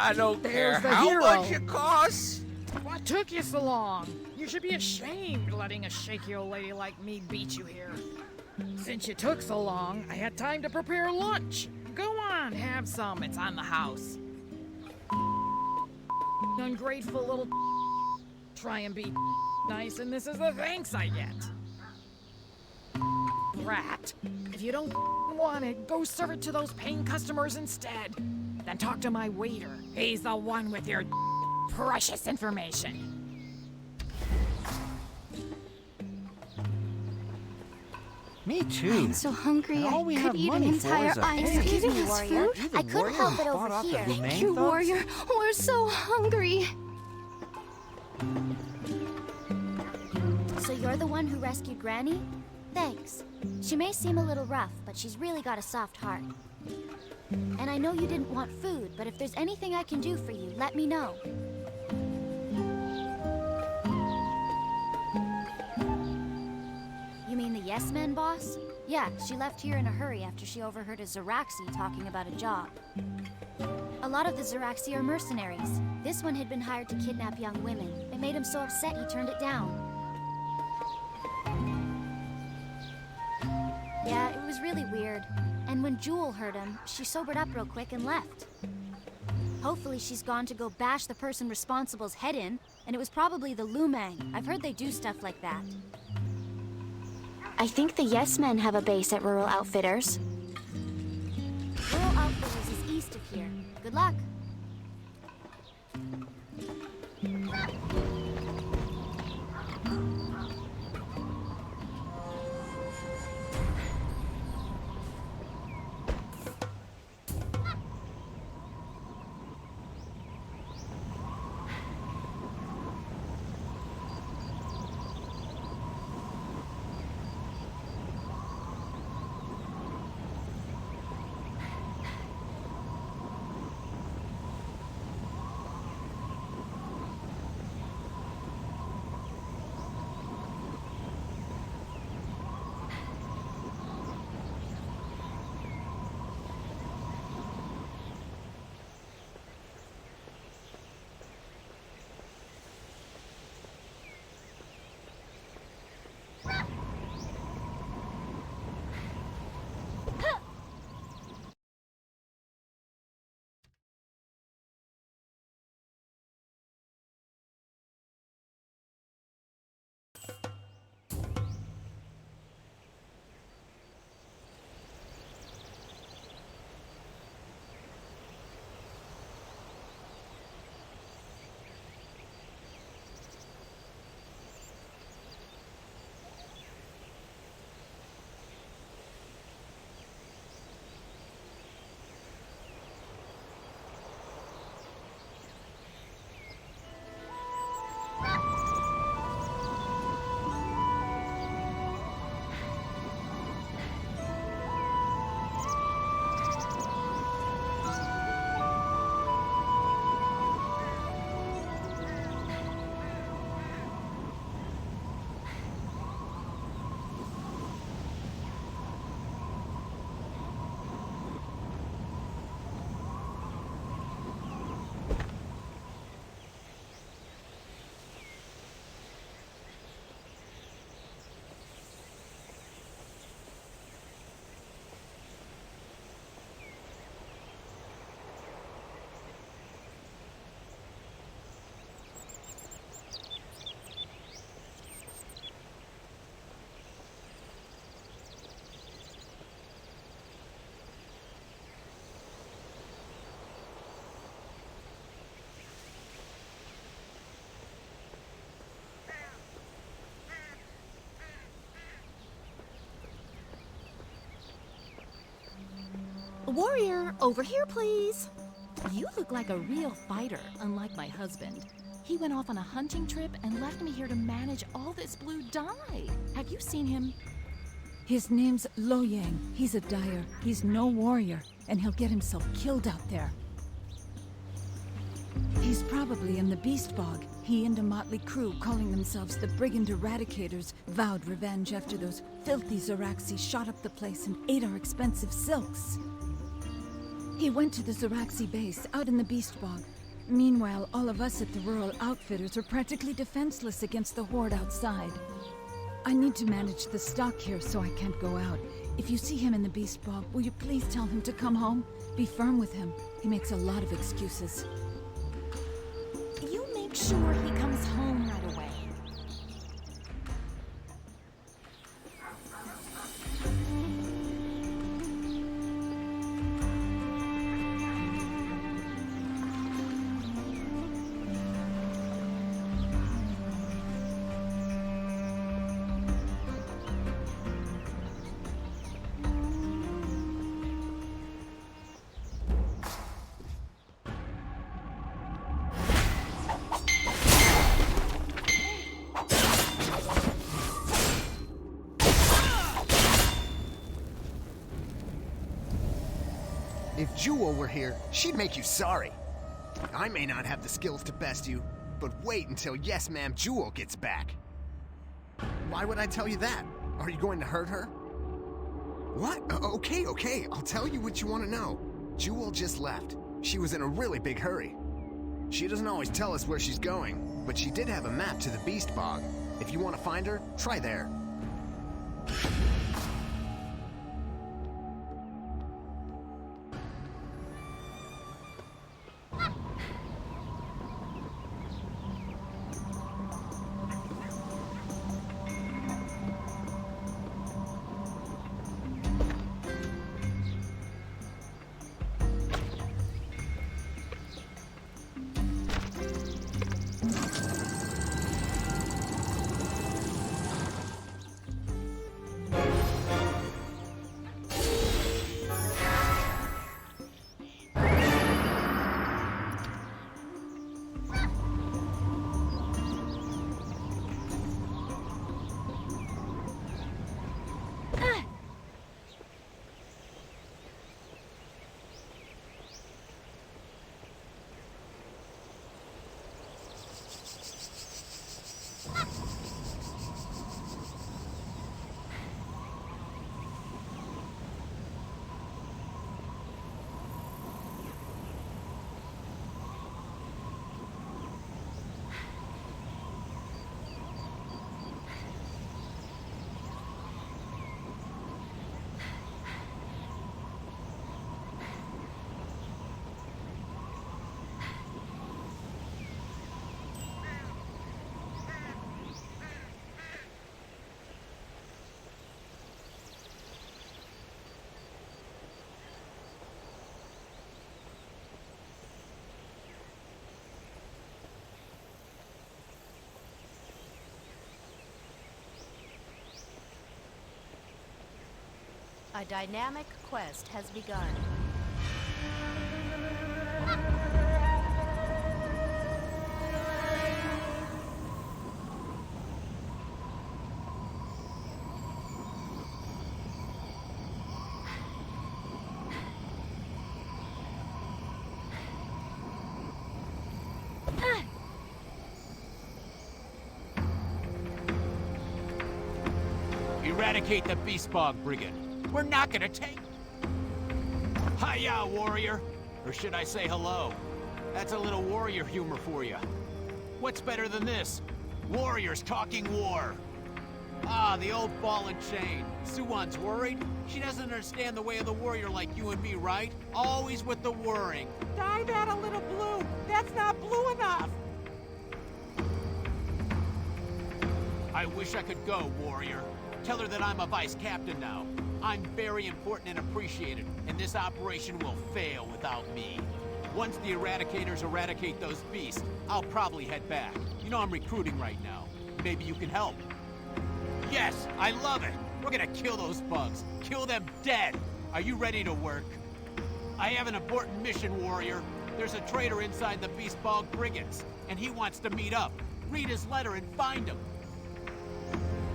I don't care There's the how hero. much it costs. What took you so long? You should be ashamed letting a shaky old lady like me beat you here. Since you took so long, I had time to prepare lunch. Go on, have some. It's on the house. Ungrateful little try and be nice, and this is the thanks I get. Rat. If you don't want it, go serve it to those paying customers instead. Then talk to my waiter. He's the one with your precious information. Me too. I'm so hungry. And all we I have could eat an money for entire is a ice pig. Excuse me, Even warrior. I couldn't warrior help but fought off the overhear. Lumang You thugs? warrior, we're so hungry. So you're the one who rescued Granny? Thanks. She may seem a little rough, but she's really got a soft heart. And I know you didn't want food, but if there's anything I can do for you, let me know. You mean the Yes Men boss? Yeah, she left here in a hurry after she overheard a Zaraxi talking about a job. A lot of the Zaraxi are mercenaries. This one had been hired to kidnap young women. It made him so upset he turned it down. Yeah, it was really weird. And when Jewel heard him, she sobered up real quick and left. Hopefully she's gone to go bash the person responsible's head in, and it was probably the Lumang. I've heard they do stuff like that. I think the Yes Men have a base at Rural Outfitters. Rural Outfitters is east of here. Good luck. Warrior, over here, please. You look like a real fighter, unlike my husband. He went off on a hunting trip and left me here to manage all this blue dye. Have you seen him? His name's Lo Yang. He's a dyer. He's no warrior, and he'll get himself killed out there. He's probably in the Beast Bog. He and a motley crew calling themselves the Brigand Eradicators vowed revenge after those filthy Zaraxi shot up the place and ate our expensive silks. He went to the Zaraxi base out in the Beast Bog. Meanwhile, all of us at the Rural Outfitters are practically defenseless against the horde outside. I need to manage the stock here, so I can't go out. If you see him in the Beast Bog, will you please tell him to come home? Be firm with him. He makes a lot of excuses. You make sure he comes home right away. If Jewel were here, she'd make you sorry. I may not have the skills to best you, but wait until Yes Ma'am Jewel gets back. Why would I tell you that? Are you going to hurt her? What? Okay. I'll tell you what you want to know. Jewel just left. She was in a really big hurry. She doesn't always tell us where she's going, but she did have a map to the Beast Bog. If you want to find her, try there. A dynamic quest has begun. Eradicate the Beast Bog Brigand. We're not gonna take... Hiya, warrior! Or should I say hello? That's a little warrior humor for you. What's better than this? Warriors talking war. Ah, the old ball and chain. Suwon's worried? She doesn't understand the way of the warrior like you and me, right? Always with the worrying. Dye that a little blue. That's not blue enough. I wish I could go, warrior. Tell her that I'm a vice captain now. I'm very important and appreciated, and this operation will fail without me. Once the Eradicators eradicate those beasts, I'll probably head back. You know I'm recruiting right now. Maybe you can help. Yes, I love it! We're gonna kill those bugs. Kill them dead! Are you ready to work? I have an important mission, warrior. There's a traitor inside the Beast Bog Brigands, and he wants to meet up. Read his letter and find him.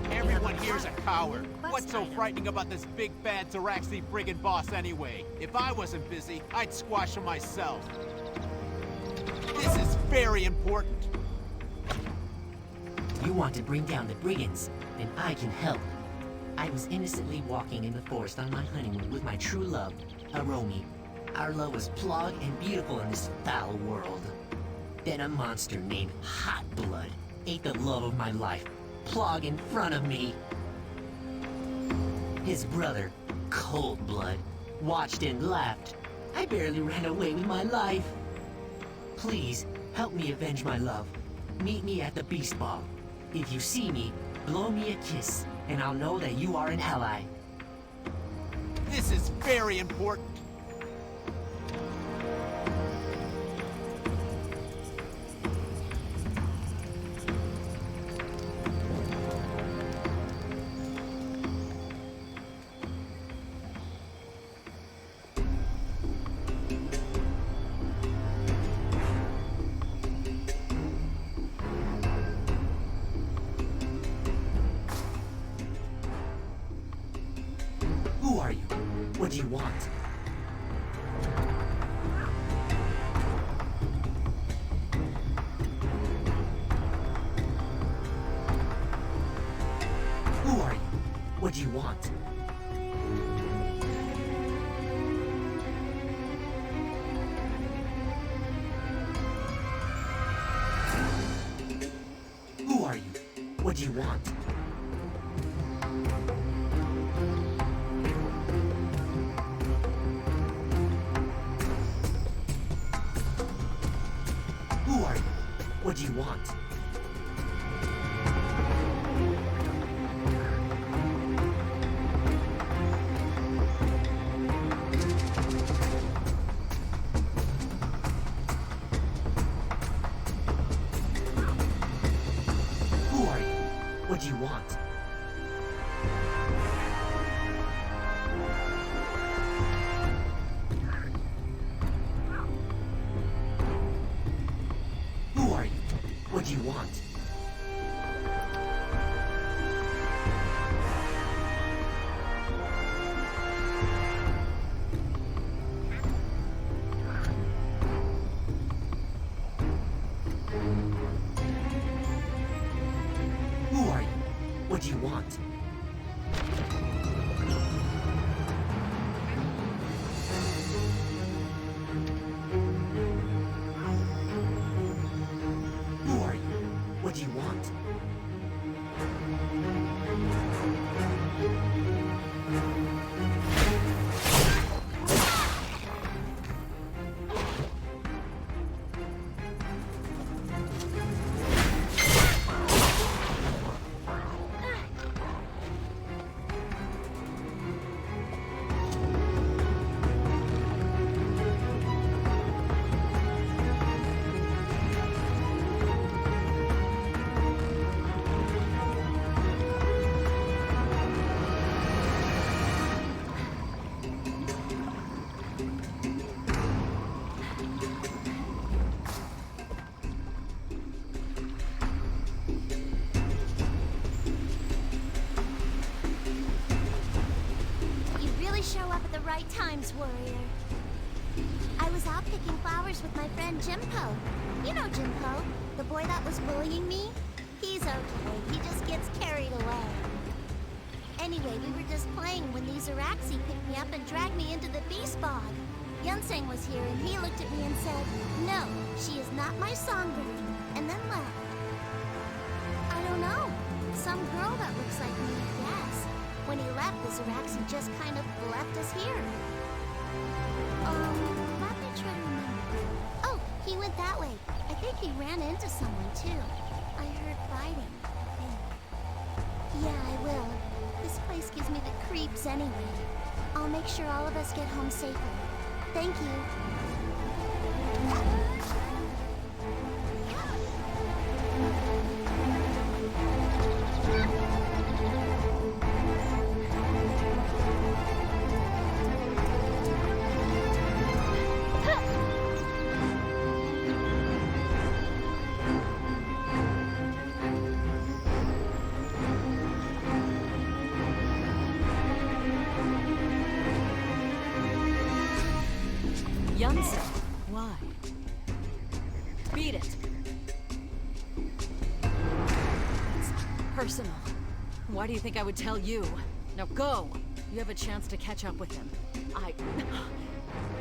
Everyone here's a coward. What's so frightening about this big bad Zaraxi brigand boss anyway? If I wasn't busy, I'd squash him myself. This is very important. You want to bring down the brigands, then I can help. I was innocently walking in the forest on my honeymoon with my true love, Hiromi. Our love was pure and beautiful in this foul world. Then a monster named Hot Blood ate the love of my life. Plog in front of me. His brother, Cold Blood, watched and laughed. I barely ran away with my life. Please, help me avenge my love. Meet me at the Beast Bog. If you see me, blow me a kiss, and I'll know that you are an ally. This is very important. Who are you? What do you want? do you want? Who are you? What do you want? Who are you? What do you want? Who are you? What do you want? Who are you? What do you want? Who are you? What do you want? Who are you? What do you want? You really show up at the right times, warrior. I was out picking flowers with my friend Jimpo. You know Jimpo, the boy that was bullying me? He's okay, he just gets carried away. Anyway, we were just playing when these Araxi picked me up and dragged me into the beast bog. Yunseng was here and he looked at me and said, "No, she is not my songbird," and then left. I don't know. Some girl that looks like me, yes. When he left, the Zaraxi just kind of left us here. Let me try to remember. Oh, he went that way. I think he ran into someone, too. I heard fighting, I think. Yeah, I will. This place gives me the creeps anyway. I'll make sure all of us get home safely. Thank you. Yunseng, why? Beat it. It's personal. Why do you think I would tell you? Now go. You have a chance to catch up with him.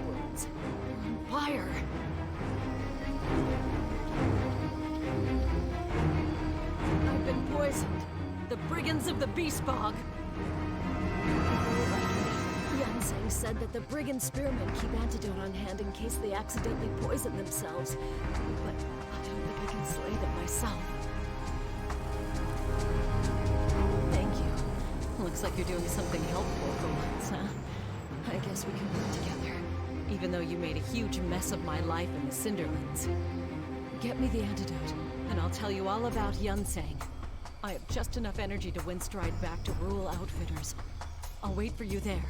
Words on fire. I've been poisoned. The brigands of the Beast Bog. Yunseng said that the brigand spearmen keep antidote on hand in case they accidentally poison themselves. But I don't think I can slay them myself. Thank you. Looks like you're doing something helpful for once, huh? I guess we can work together. Even though you made a huge mess of my life in the Cinderlands. Get me the antidote, and I'll tell you all about Yunseng. I have just enough energy to windstride back to rural outfitters. I'll wait for you there.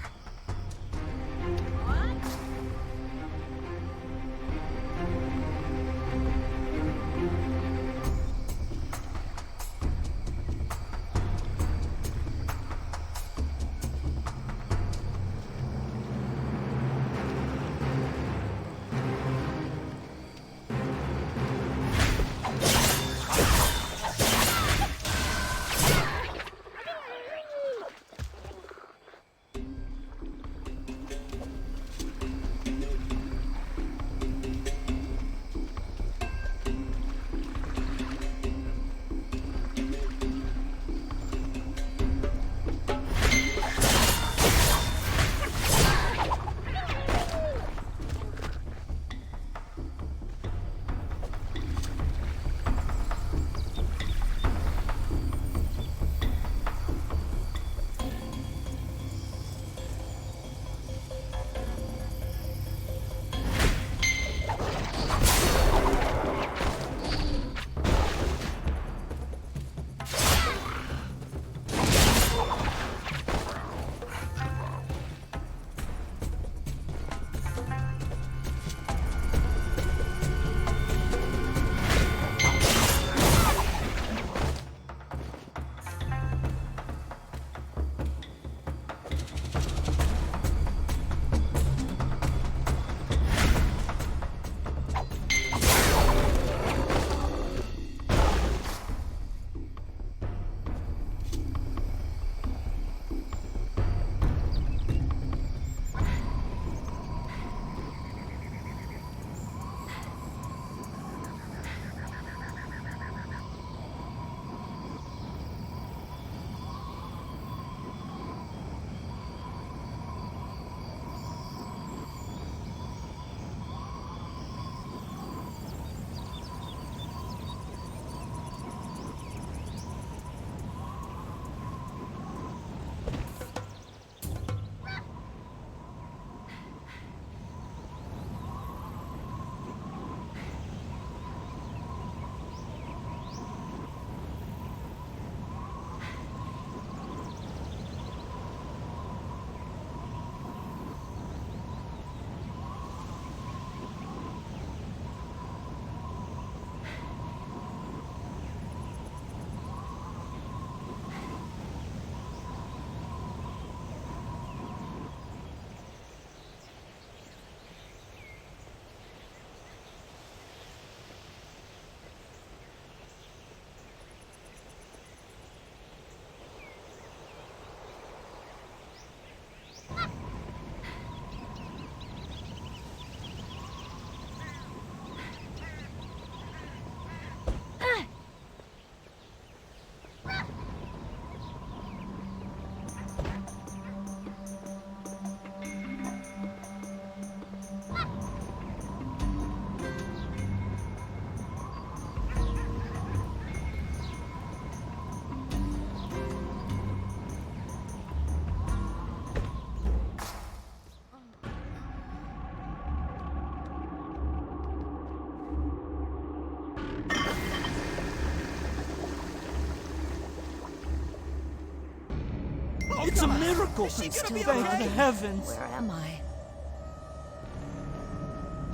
It's a miracle! Is she gonna Thank be the okay? heavens! Where am I?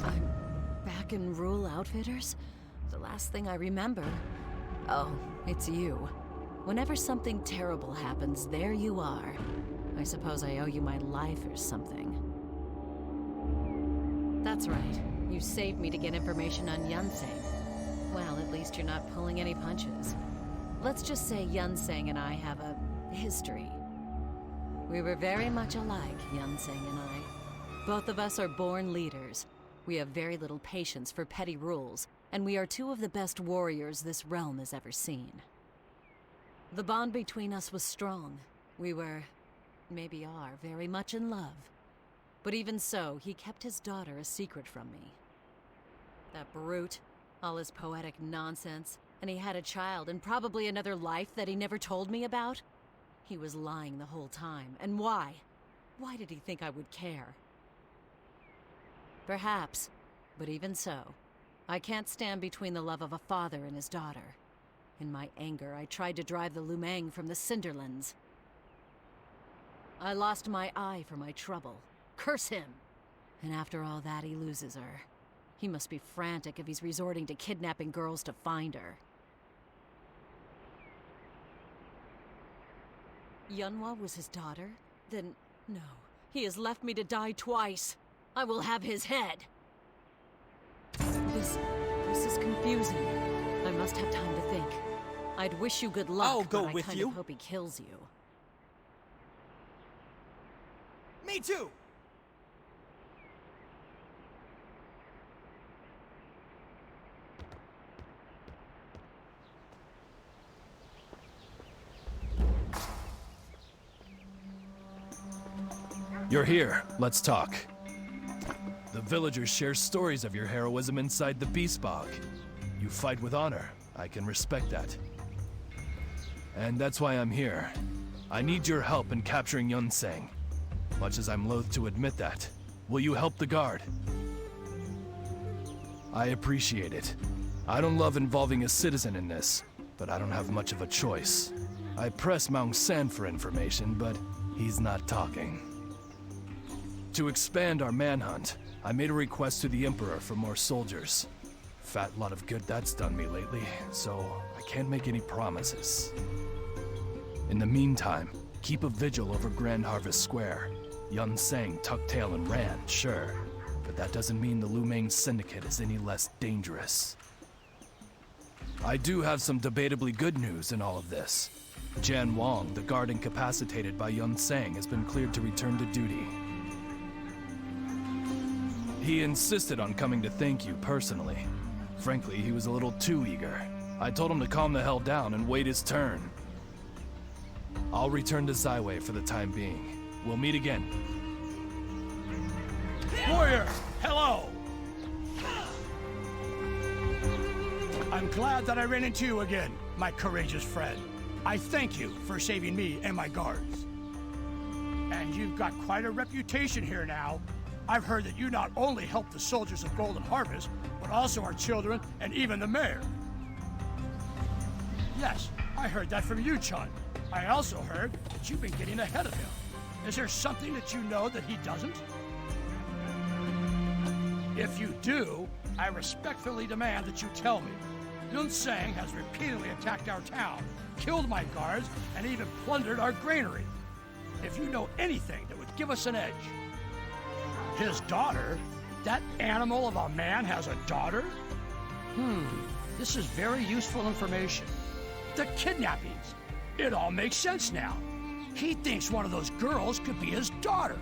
I'm back in Rural Outfitters? The last thing I remember. Oh, it's you. Whenever something terrible happens, there you are. I suppose I owe you my life or something. That's right. You saved me to get information on Yunseng. Well, at least you're not pulling any punches. Let's just say Yunseng and I have a history. We were very much alike, Yunseng and I. Both of us are born leaders. We have very little patience for petty rules, and we are two of the best warriors this realm has ever seen. The bond between us was strong. We were, maybe are, very much in love. But even so, he kept his daughter a secret from me. That brute, all his poetic nonsense, and he had a child and probably another life that he never told me about? He was lying the whole time. And why? Why did he think I would care? Perhaps, but even so, I can't stand between the love of a father and his daughter. In my anger, I tried to drive the Lumang from the Cinderlands. I lost my eye for my trouble. Curse him! And after all that, he loses her. He must be frantic if he's resorting to kidnapping girls to find her. Yunhua was his daughter? Then, no. He has left me to die twice. I will have his head. This is confusing. I must have time to think. I'd wish you good luck, I'll go but I with kind you. of hope he kills you. Me too! You're here. Let's talk. The villagers share stories of your heroism inside the Beast Bog. You fight with honor. I can respect that. And that's why I'm here. I need your help in capturing Yunseng. Much as I'm loath to admit that. Will you help the guard? I appreciate it. I don't love involving a citizen in this, but I don't have much of a choice. I press Maung San for information, but he's not talking. To expand our manhunt, I made a request to the Emperor for more soldiers. Fat lot of good that's done me lately, so I can't make any promises. In the meantime, keep a vigil over Grand Harvest Square. Yunseng tucked tail and ran, sure, but that doesn't mean the Lumang Syndicate is any less dangerous. I do have some debatably good news in all of this. Jan Wong, the guard incapacitated by Yunseng, has been cleared to return to duty. He insisted on coming to thank you personally. Frankly, he was a little too eager. I told him to calm the hell down and wait his turn. I'll return to Zaiwei for the time being. We'll meet again. Warrior, hello! I'm glad that I ran into you again, my courageous friend. I thank you for saving me and my guards. And you've got quite a reputation here now. I've heard that you not only help the soldiers of Golden Harvest, but also our children and even the mayor. Yes, I heard that from you, Chun. I also heard that you've been getting ahead of him. Is there something that you know that he doesn't? If you do, I respectfully demand that you tell me. Yunseng has repeatedly attacked our town, killed my guards, and even plundered our granary. If you know anything that would give us an edge. His daughter? That animal of a man has a daughter? This is very useful information. The kidnappings. It all makes sense now. He thinks one of those girls could be his daughter.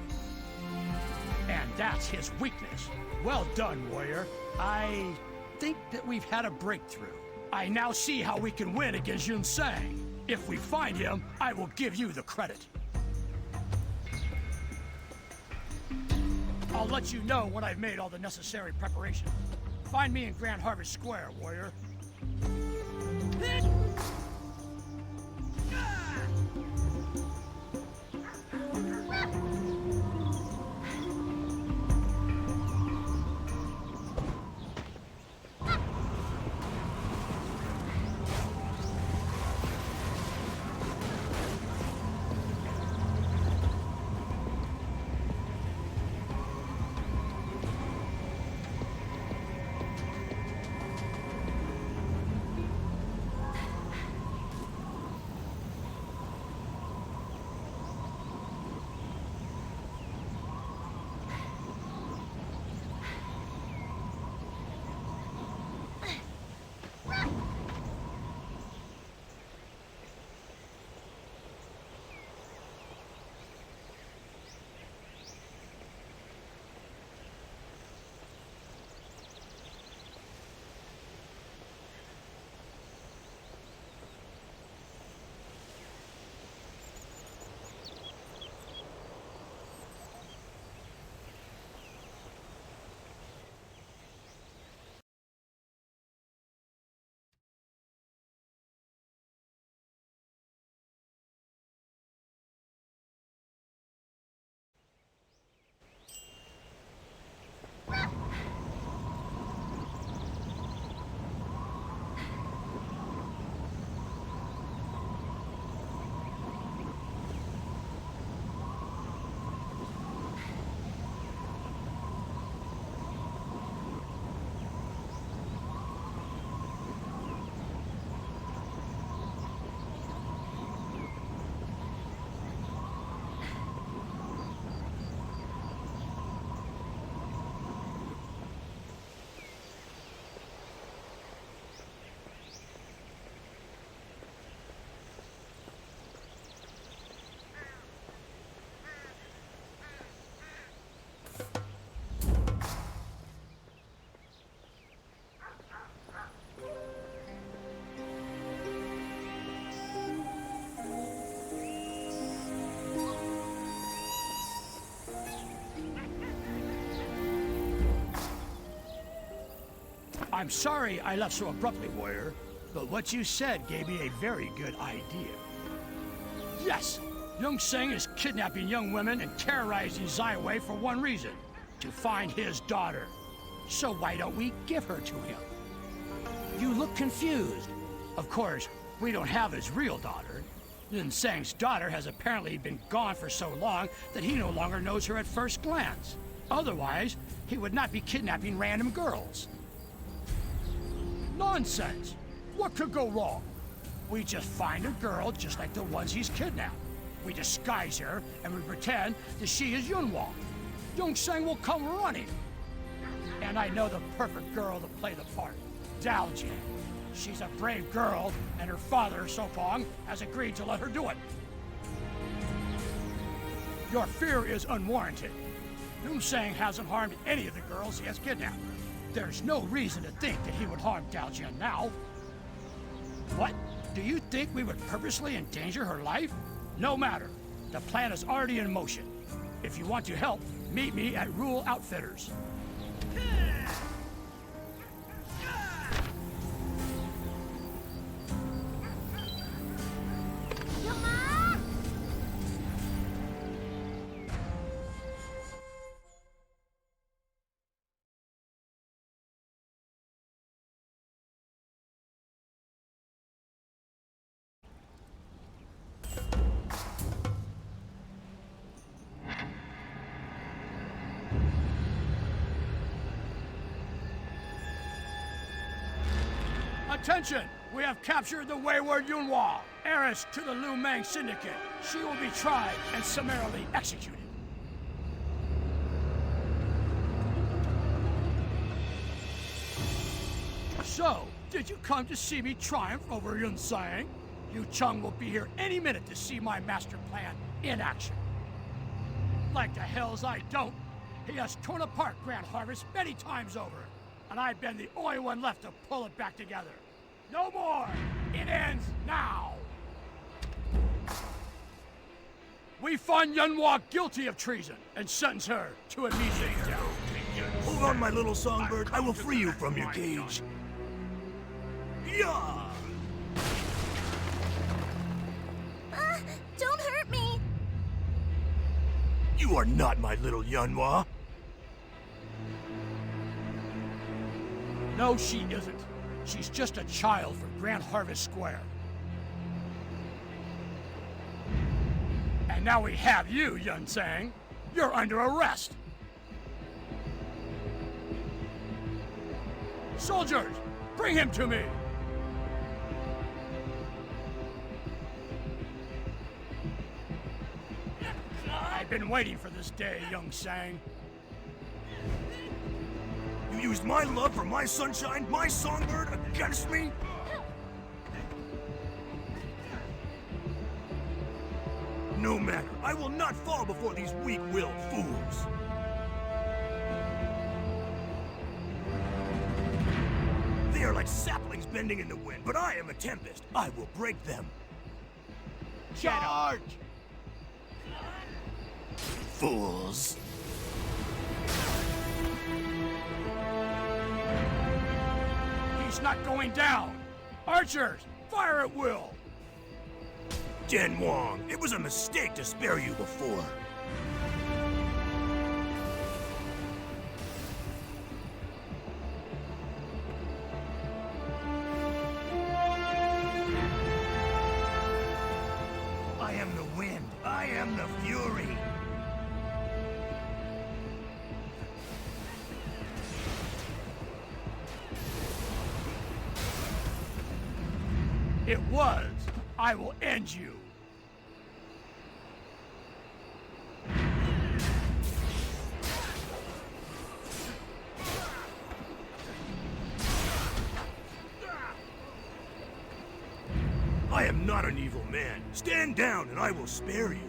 And that's his weakness. Well done, warrior. I think that we've had a breakthrough. I now see how we can win against Yunseng. If we find him, I will give you the credit. I'll let you know when I've made all the necessary preparations. Find me in Grand Harvest Square, warrior. I'm sorry I left so abruptly, warrior, but what you said gave me a very good idea. Yes, Young Seng is kidnapping young women and terrorizing Zaiwei for one reason, to find his daughter. So why don't we give her to him? You look confused. Of course, we don't have his real daughter. Yun Seng's daughter has apparently been gone for so long that he no longer knows her at first glance. Otherwise, he would not be kidnapping random girls. Nonsense! What could go wrong? We just find a girl just like the ones he's kidnapped. We disguise her, and we pretend that she is Yunhua. Young Seng will come running. And I know the perfect girl to play the part. Daojin. She's a brave girl, and her father, Sopong, has agreed to let her do it. Your fear is unwarranted. Young Seng hasn't harmed any of the girls he has kidnapped. There's no reason to think that he would harm Daojin now. What? Do you think we would purposely endanger her life? No matter. The plan is already in motion. If you want to help, meet me at Rule Outfitters. Attention! We have captured the wayward Yunhua, heiress to the Lu Meng Syndicate. She will be tried and summarily executed. So, did you come to see me triumph over Yun Seng? Yu Chung will be here any minute to see my master plan in action. Like the hells I don't. He has torn apart Grand Harvest many times over, and I've been the only one left to pull it back together. No more! It ends now! We find Yunhua guilty of treason and sentence her to immediate death. Hold on, my little songbird. I will free you from your cage. Yeah! Don't hurt me! You are not my little Yunhua. No, she isn't. She's just a child for Grand Harvest Square. And now we have you, Yun Seng. You're under arrest. Soldiers, bring him to me. I've been waiting for this day, Young Seng. You used my love for my sunshine, my songbird, against me? No matter. I will not fall before these weak-willed fools. They are like saplings bending in the wind, but I am a tempest. I will break them. Charge! Fools. He's not going down! Archers, fire at will! Jen Wong, it was a mistake to spare you before. I am the wind. I am the fury. It was. I will end you. I am not an evil man. Stand down and I will spare you.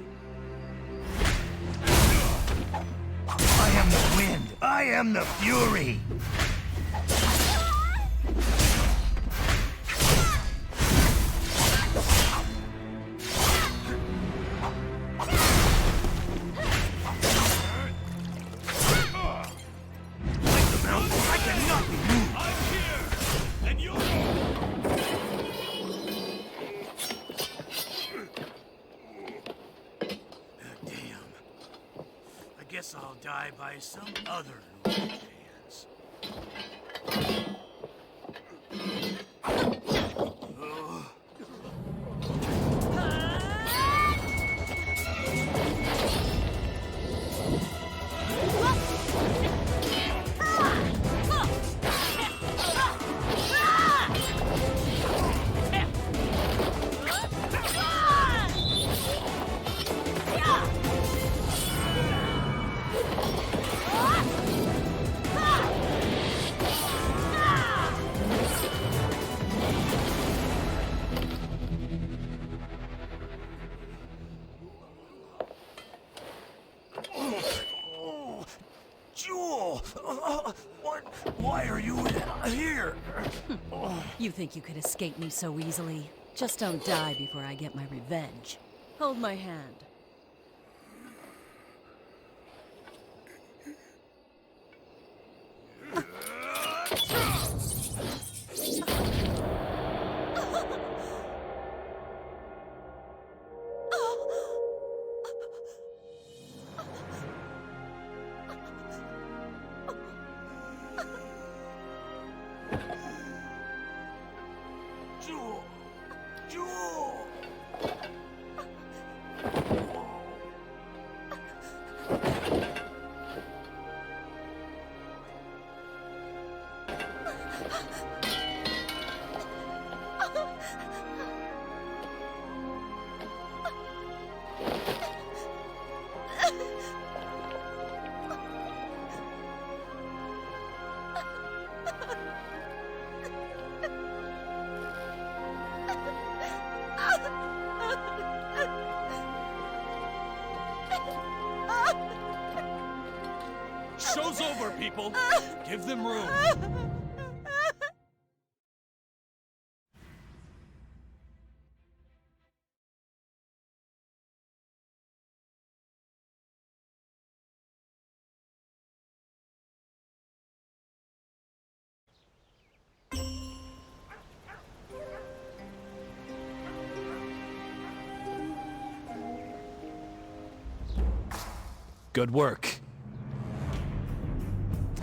I am the wind. I am the fury. Like the mountain, I cannot be moved. I'm here. guess I'll die by some other Lumang hands. Why are you here? You think you could escape me so easily? Just don't die before I get my revenge. Hold my hand. Show's over, people! Give them room! Good work.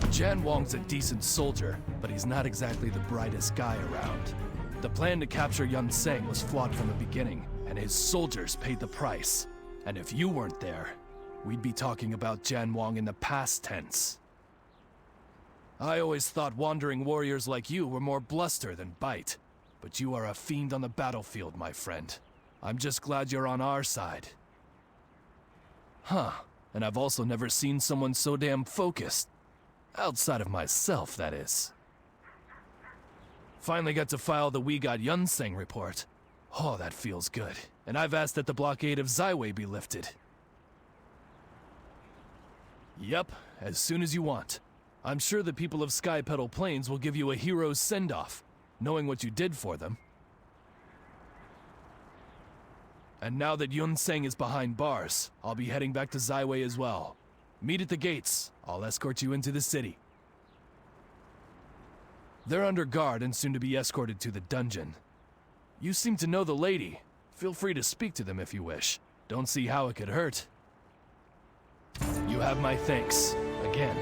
Jan Wong's a decent soldier, but he's not exactly the brightest guy around. The plan to capture Yun Seng was flawed from the beginning, and his soldiers paid the price. And if you weren't there, we'd be talking about Jan Wong in the past tense. I always thought wandering warriors like you were more bluster than bite, but you are a fiend on the battlefield, my friend. I'm just glad you're on our side. Huh, and I've also never seen someone so damn focused. Outside of myself, that is. Finally got to file the We Got Yun Seng report. Oh, that feels good. And I've asked that the blockade of Zaiwei be lifted. Yep, as soon as you want. I'm sure the people of Sky Petal Plains will give you a hero's send-off, knowing what you did for them. And now that Yun Seng is behind bars, I'll be heading back to Zaiwei as well. Meet at the gates. I'll escort you into the city. They're under guard and soon to be escorted to the dungeon. You seem to know the lady. Feel free to speak to them if you wish. Don't see how it could hurt. You have my thanks, again.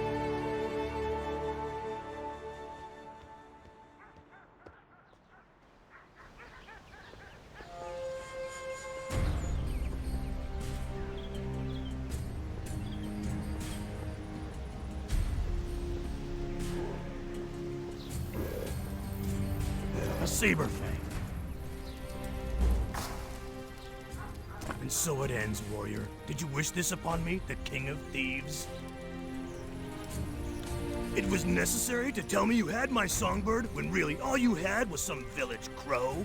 A saber fang. And so it ends, warrior. Did you wish this upon me, the king of thieves? It was necessary to tell me you had my songbird when really all you had was some village crow?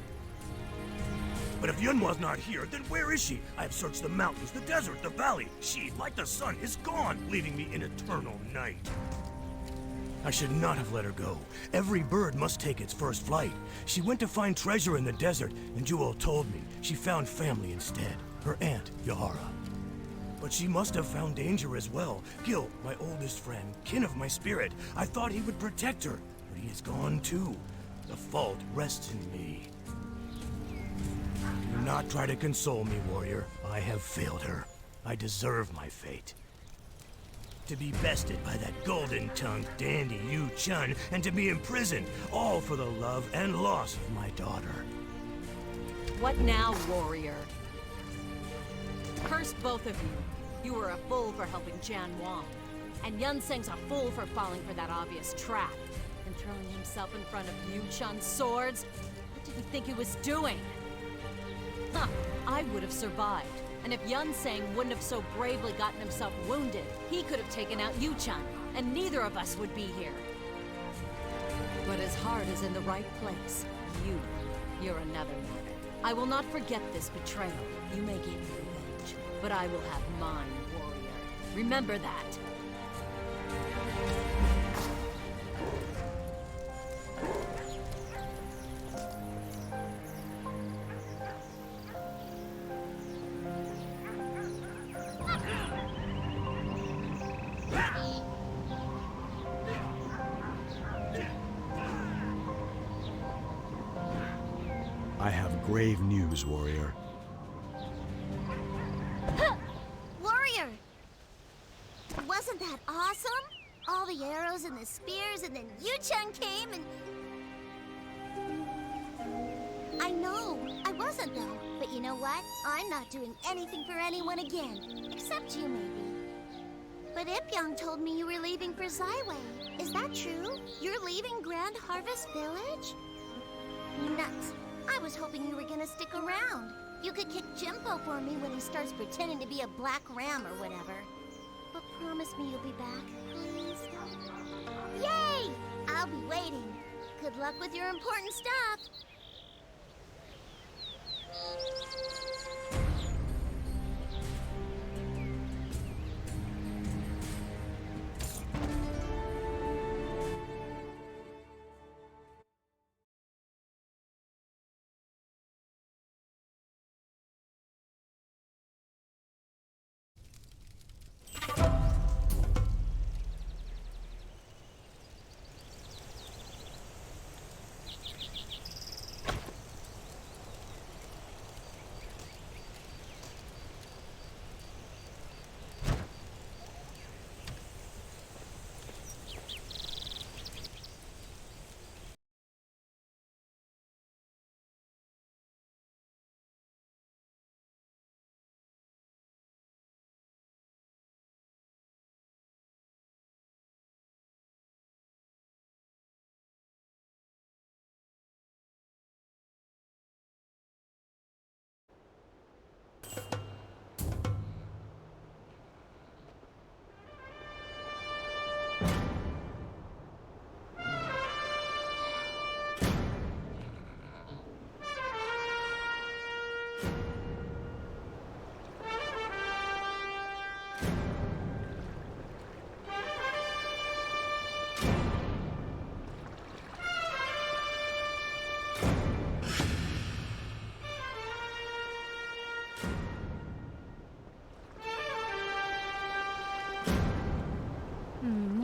But if Yun was not here, then where is she? I have searched the mountains, the desert, the valley. She, like the sun, is gone, leaving me in eternal night. I should not have let her go. Every bird must take its first flight. She went to find treasure in the desert, and Jewel told me she found family instead. Her aunt, Yahara. But she must have found danger as well. Gil, my oldest friend, kin of my spirit. I thought he would protect her, but he is gone too. The fault rests in me. Do not try to console me, warrior. I have failed her. I deserve my fate. To be bested by that golden-tongued dandy Yu Chun, and to be imprisoned, all for the love and loss of my daughter. What now, warrior? Curse both of you. You were a fool for helping Jian Wang. And Yun Seng's a fool for falling for that obvious trap. And throwing himself in front of Yu Chun's swords? What did he think he was doing? Huh, I would have survived. And if Yun Seng wouldn't have so bravely gotten himself wounded, he could have taken out Yu Chun, and neither of us would be here. But his heart is in the right place. You're another matter. I will not forget this betrayal. You may get your revenge, but I will have mine, warrior. Remember that. I have grave news, warrior. Warrior! Wasn't that awesome? All the arrows and the spears, and then Yu-Chun came and... I know, I wasn't though. But you know what? I'm not doing anything for anyone again. Except you, maybe. But Ipyong told me you were leaving for Zaiwei. Is that true? You're leaving Grand Harvest Village? Nuts. I was hoping you were gonna stick around. You could kick Jimbo for me when he starts pretending to be a black ram or whatever. But promise me you'll be back, please. Yay! I'll be waiting. Good luck with your important stuff.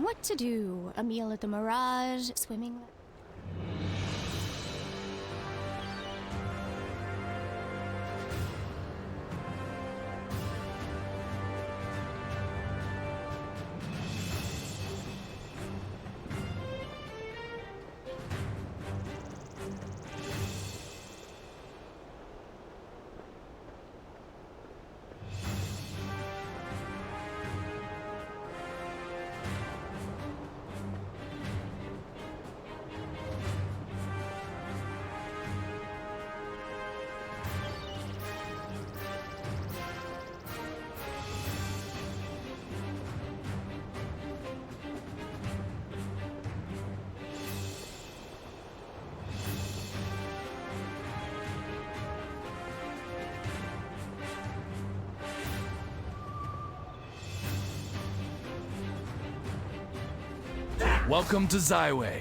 What to do? A meal at the Mirage, swimming... Welcome to Zaiwei.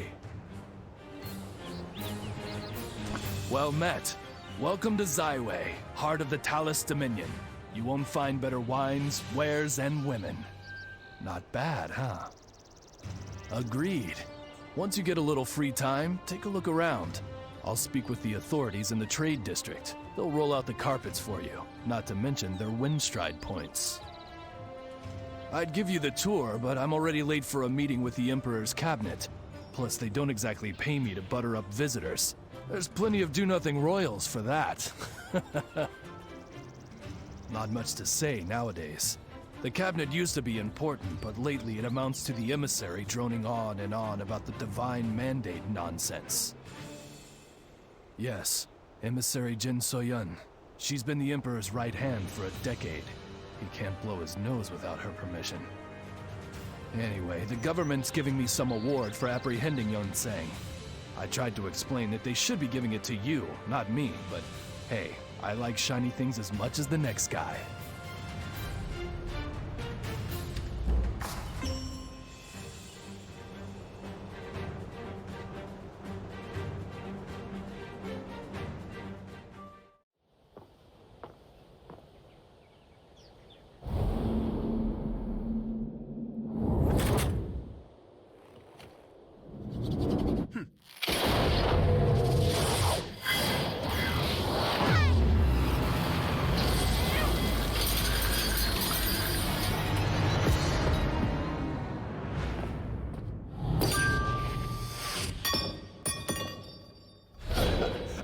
Well met. Welcome to Zaiwei, heart of the Talus Dominion. You won't find better wines, wares, and women. Not bad, huh? Agreed. Once you get a little free time, take a look around. I'll speak with the authorities in the trade district. They'll roll out the carpets for you, not to mention their windstride points. I'd give you the tour, but I'm already late for a meeting with the Emperor's cabinet. Plus, they don't exactly pay me to butter up visitors. There's plenty of do-nothing royals for that. Not much to say nowadays. The cabinet used to be important, but lately it amounts to the emissary droning on and on about the divine mandate nonsense. Yes, Emissary Jin Soyun. She's been the Emperor's right hand for a decade. He can't blow his nose without her permission. Anyway, the government's giving me some award for apprehending Yun Sang. I tried to explain that they should be giving it to you, not me, but hey, I like shiny things as much as the next guy.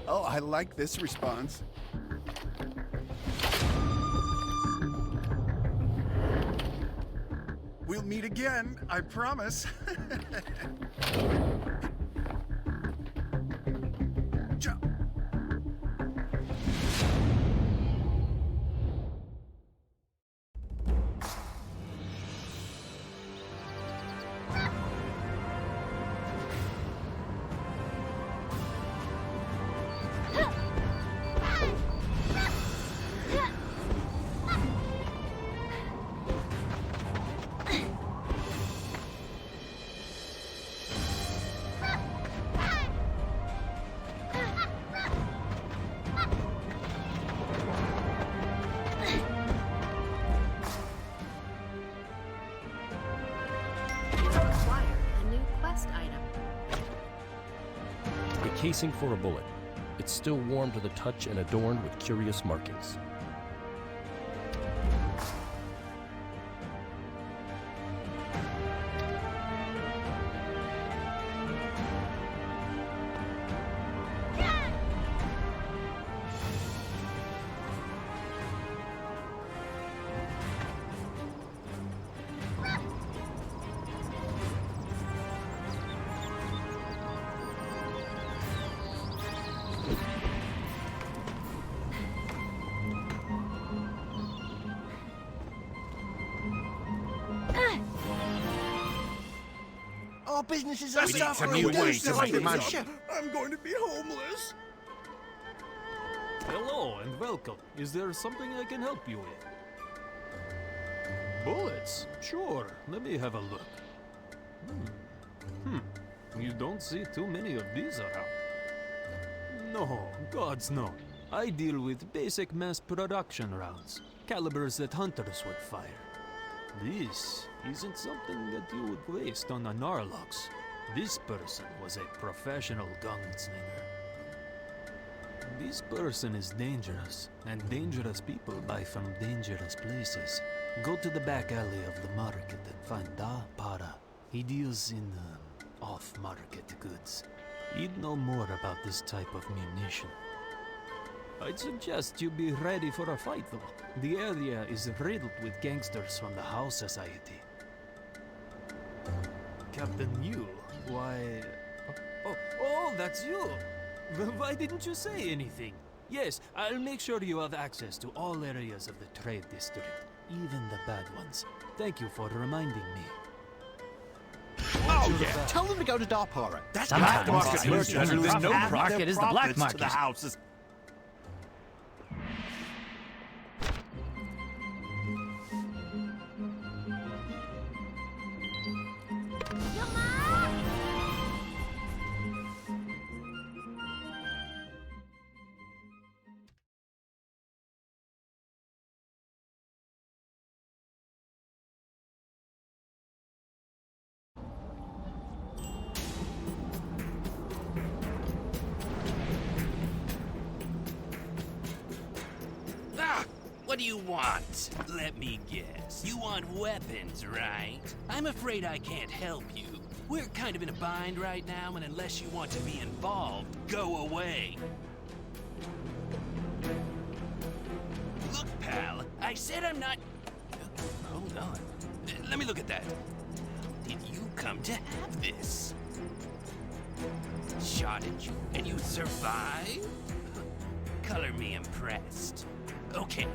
Oh, I like this response. We'll meet again, I promise. Jump. Casing for a bullet. It's still warm to the touch and adorned with curious markings. All businesses That's are not suffering. for me. Do something, man. I'm going to be homeless. Hello and welcome. Is there something I can help you with? Bullets? Sure. Let me have a look. You don't see too many of these around. No, gods no. I deal with basic mass production rounds. Calibers that hunters would fire. This isn't something that you would waste on a Narlox. This person was a professional gunslinger. This person is dangerous, and dangerous people buy from dangerous places. Go to the back alley of the market and find Da Para. He deals in off-market goods. He'd know more about this type of munition. I'd suggest you be ready for a fight, though. The area is riddled with gangsters from the House Society. Captain Yu, why... Oh, that's you! Why didn't you say anything? Yes, I'll make sure you have access to all areas of the trade district, even the bad ones. Thank you for reminding me. Oh, yeah. Tell them to go to Darpara. That's the black market. Merchants. No market is the black To market. the houses. What do you want? Let me guess. You want weapons, right? I'm afraid I can't help you. We're kind of in a bind right now, and unless you want to be involved, go away. Look, pal, I said I'm not... Hold on. Let me look at that. Did you come to have this? Shot at you, and you survived? Color me impressed. Okay,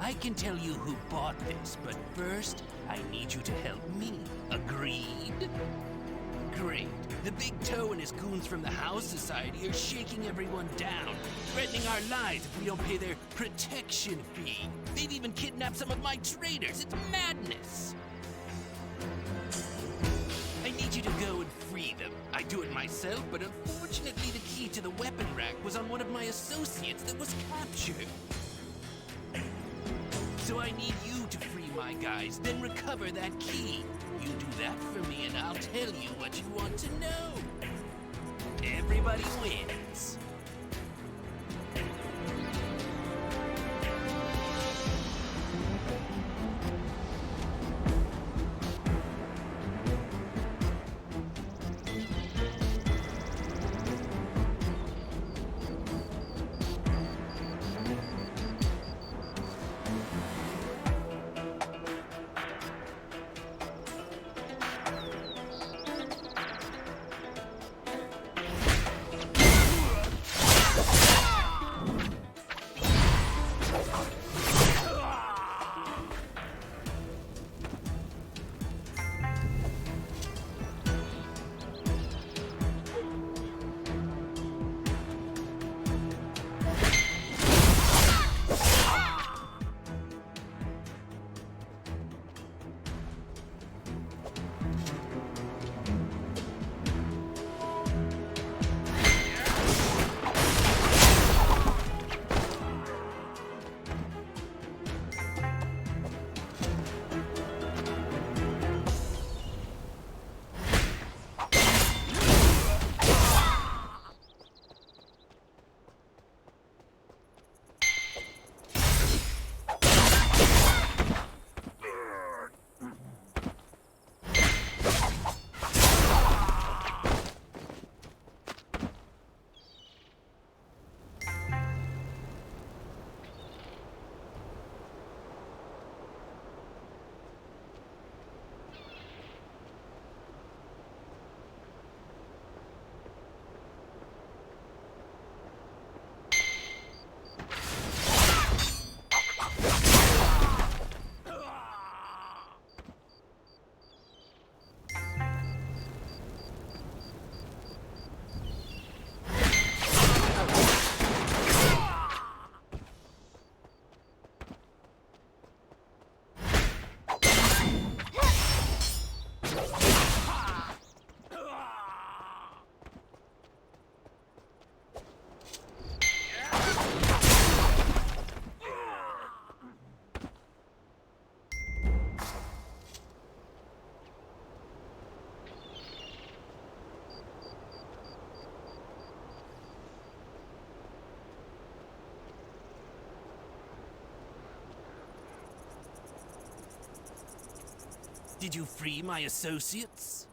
I can tell you who bought this, but first, I need you to help me. Agreed? Great. The Big Toe and his goons from the House Society are shaking everyone down, threatening our lives if we don't pay their protection fee. They've even kidnapped some of my traders. It's madness. I need you to go and free them. I do it myself, but unfortunately the key to the weapon rack was on one of my associates that was captured. So I need you to free my guys, then recover that key. You do that for me and I'll tell you what you want to know. Everybody wins. Did you free my associates?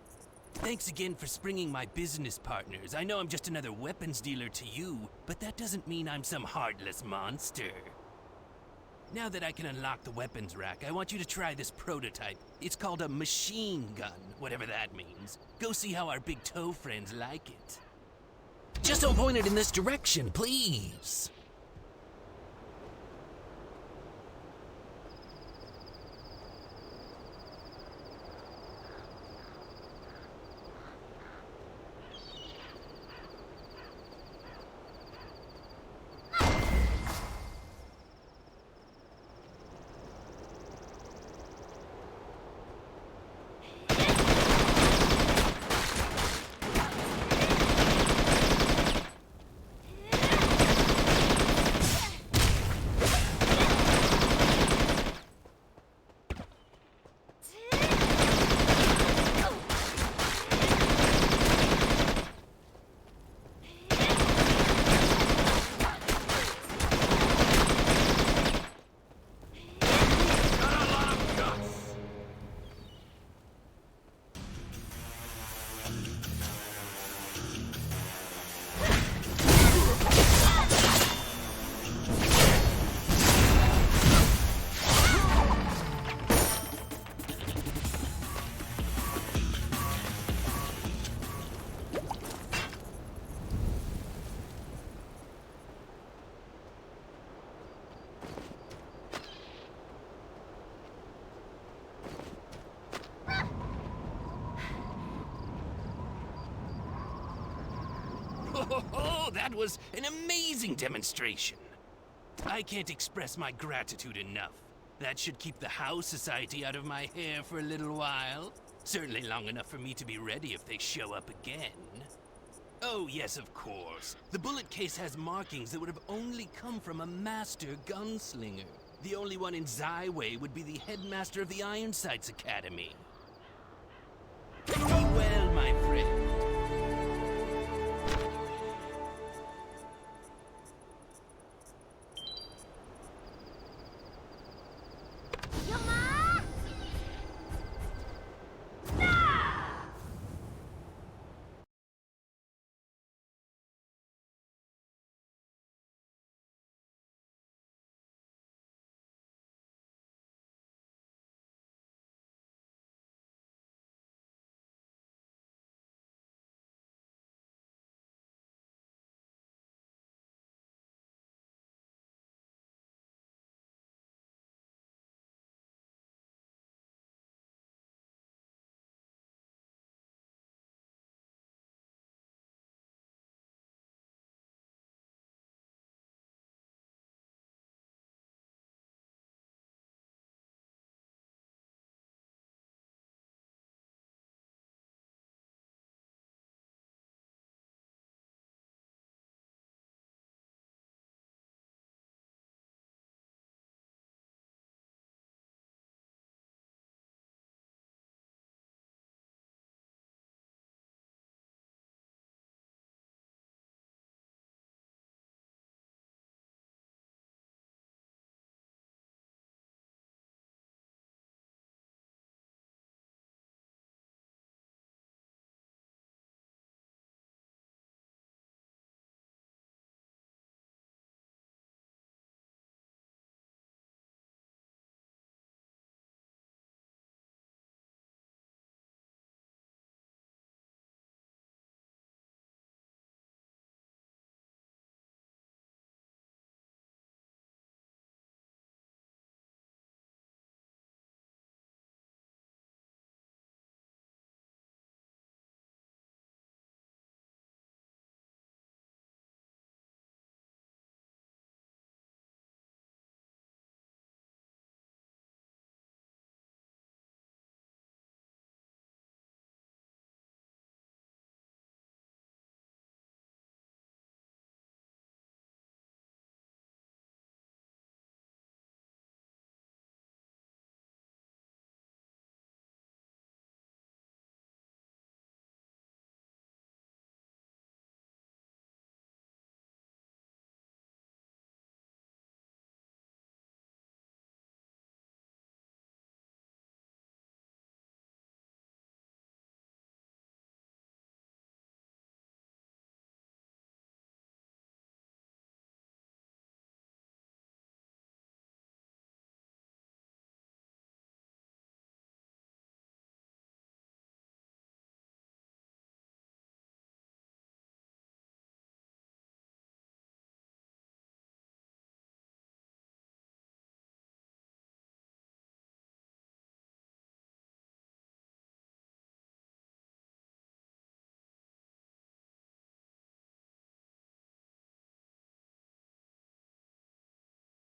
Thanks again for springing my business partners. I know I'm just another weapons dealer to you, but that doesn't mean I'm some heartless monster. Now that I can unlock the weapons rack, I want you to try this prototype. It's called a machine gun, whatever that means. Go see how our Big Toe friends like it. Just don't point it in this direction, please. Oh, that was an amazing demonstration. I can't express my gratitude enough. That should keep the House Society out of my hair for a little while. Certainly long enough for me to be ready if they show up again. Oh, yes, of course. The bullet case has markings that would have only come from a master gunslinger. The only one in Zaiwei would be the headmaster of the Ironsights Academy.